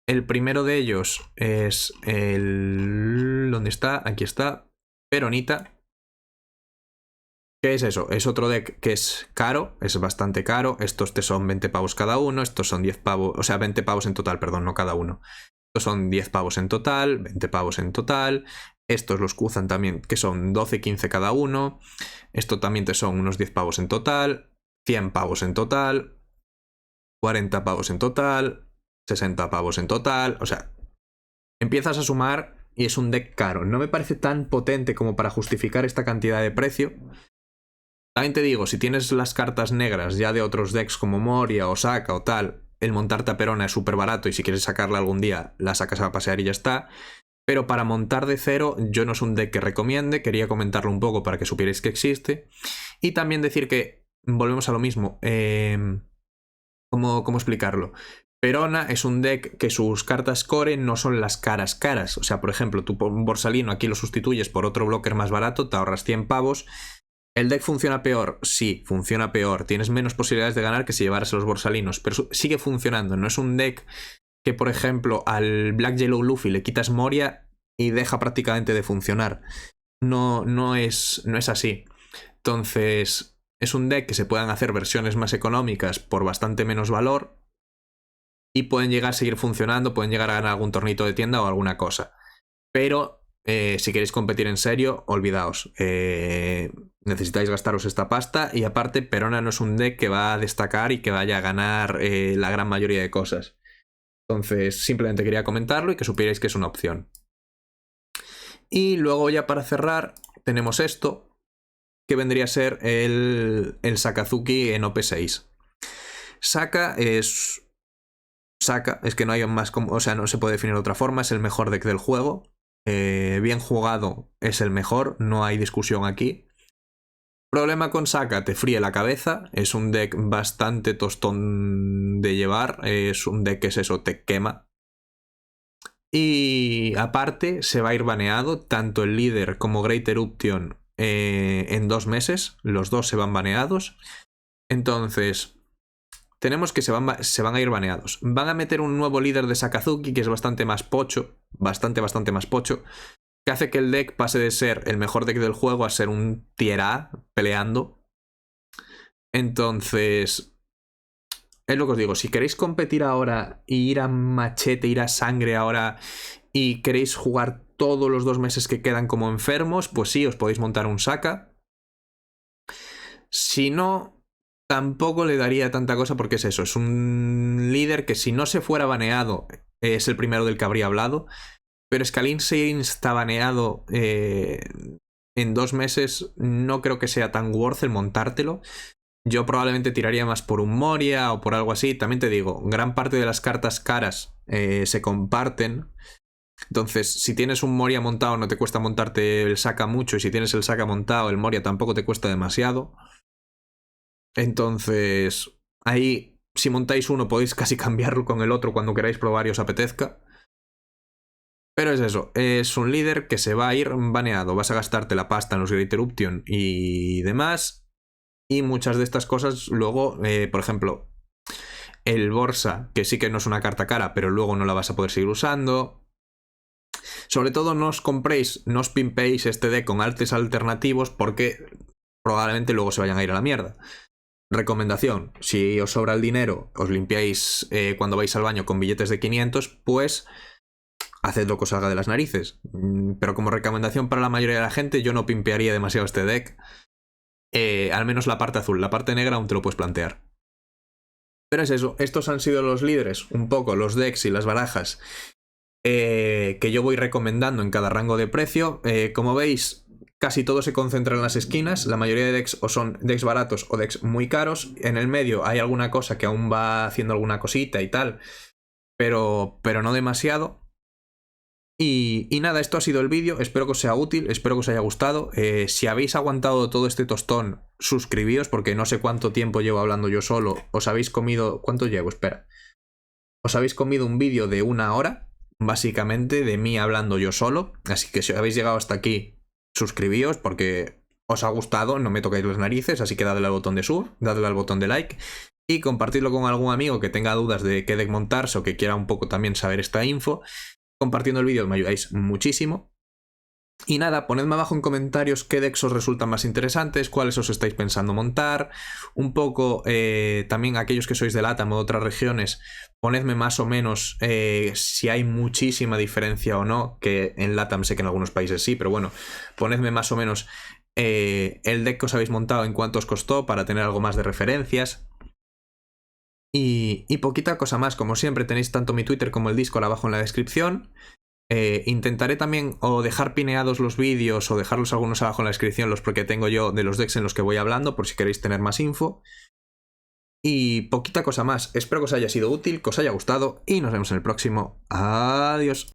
El primero de ellos es el... ¿dónde está? Aquí está. Peronita. ¿Qué es eso? Es otro deck que es caro, es bastante caro. Estos te son 20 pavos cada uno, estos son 10 pavos, o sea, 20 pavos en total, perdón, no cada uno. Estos son 10 pavos en total, 20 pavos en total. Estos los cruzan también, que son 12, 15 cada uno. Esto también te son unos 10 pavos en total, 100 pavos en total, 40 pavos en total, 60 pavos en total. O sea, empiezas a sumar y es un deck caro. No me parece tan potente como para justificar esta cantidad de precio. También te digo, si tienes las cartas negras ya de otros decks como Moria o Saka o tal, el montarte a Perona es súper barato y si quieres sacarla algún día, la sacas a pasear y ya está. Pero para montar de cero, yo no es un deck que recomiende, quería comentarlo un poco para que supierais que existe. Y también decir que, volvemos a lo mismo, ¿cómo explicarlo? Perona es un deck que sus cartas core no son las caras. O sea, por ejemplo, tú por un Borsalino aquí lo sustituyes por otro blocker más barato, te ahorras 100 pavos. ¿El deck funciona peor? Sí, funciona peor. Tienes menos posibilidades de ganar que si llevaras a los Borsalinos, pero sigue funcionando. No es un deck que, por ejemplo, al Black Yellow Luffy le quitas Moria y deja prácticamente de funcionar. No es así. Entonces, es un deck que se puedan hacer versiones más económicas por bastante menos valor y pueden llegar a seguir funcionando, pueden llegar a ganar algún tornito de tienda o alguna cosa. Pero si queréis competir en serio, olvidaos. Necesitáis gastaros esta pasta y aparte Perona no es un deck que va a destacar y que vaya a ganar la gran mayoría de cosas. Entonces simplemente quería comentarlo y que supierais que es una opción. Y luego ya para cerrar tenemos esto, que vendría a ser el Sakazuki en OP6. Saka es que no hay más, o sea, no se puede definir de otra forma, es el mejor deck del juego. Bien jugado es el mejor, no hay discusión aquí. Problema con Saka, te fríe la cabeza, es un deck bastante tostón de llevar, es un deck que es eso, te quema. Y aparte se va a ir baneado tanto el líder como Great Eruption en 2 meses, los dos se van baneados. Entonces, tenemos que se van a ir baneados. Van a meter un nuevo líder de Sakazuki que es bastante más pocho, bastante más pocho, que hace que el deck pase de ser el mejor deck del juego a ser un tier A peleando. Entonces, es lo que os digo, si queréis competir ahora y ir a machete, ir a sangre ahora y queréis jugar todos los 2 meses que quedan como enfermos, pues sí, os podéis montar un Saka. Si no, tampoco le daría tanta cosa porque es eso, es un líder que si no se fuera baneado, es el primero del que habría hablado, pero Scalin se está baneado en 2 meses, no creo que sea tan worth el montártelo. Yo probablemente tiraría más por un Moria o por algo así. También te digo, gran parte de las cartas caras se comparten. Entonces, si tienes un Moria montado, no te cuesta montarte el Saka mucho. Y si tienes el Saka montado, el Moria tampoco te cuesta demasiado. Entonces, ahí, si montáis uno, podéis casi cambiarlo con el otro cuando queráis probar y os apetezca. Pero es eso, es un líder que se va a ir baneado. Vas a gastarte la pasta en los Great Eruption y demás. Y muchas de estas cosas luego, por ejemplo, el Borsa, que sí que no es una carta cara, pero luego no la vas a poder seguir usando. Sobre todo no os compréis, no os pimpéis este deck con artes alternativos porque probablemente luego se vayan a ir a la mierda. Recomendación, si os sobra el dinero, os limpiáis cuando vais al baño con billetes de 500, pues haced lo que os salga de las narices. Pero como recomendación para la mayoría de la gente, yo no pimpearía demasiado este deck. Al menos la parte azul, la parte negra aún te lo puedes plantear. Pero es eso, estos han sido los líderes, un poco los decks y las barajas que yo voy recomendando en cada rango de precio. Como veis, casi todo se concentra en las esquinas. La mayoría de decks o son decks baratos o decks muy caros. En el medio hay alguna cosa que aún va haciendo alguna cosita y tal, pero no demasiado. Y nada, esto ha sido el vídeo, espero que os sea útil, espero que os haya gustado. Si habéis aguantado todo este tostón, suscribíos porque no sé cuánto tiempo llevo hablando yo solo. Os habéis comido... ¿Cuánto llevo? Espera. Os habéis comido un vídeo de 1 hora, básicamente, de mí hablando yo solo. Así que si habéis llegado hasta aquí, suscribíos porque os ha gustado, no me tocáis las narices, así que dadle al botón de sub, dadle al botón de like y compartidlo con algún amigo que tenga dudas de qué deck montarse o que quiera un poco también saber esta info. Compartiendo el vídeo me ayudáis muchísimo. Y nada, ponedme abajo en comentarios qué decks os resultan más interesantes, cuáles os estáis pensando montar. Un poco, también aquellos que sois de LATAM o de otras regiones, ponedme más o menos si hay muchísima diferencia o no, que en LATAM sé que en algunos países sí, pero bueno, ponedme más o menos el deck que os habéis montado, en cuánto os costó, para tener algo más de referencias. Y poquita cosa más, como siempre tenéis tanto mi Twitter como el Discord abajo en la descripción. Intentaré también o dejar pineados los vídeos o dejarlos algunos abajo en la descripción, los porque tengo yo de los decks en los que voy hablando, por si queréis tener más info. Y poquita cosa más, espero que os haya sido útil, que os haya gustado y nos vemos en el próximo. Adiós.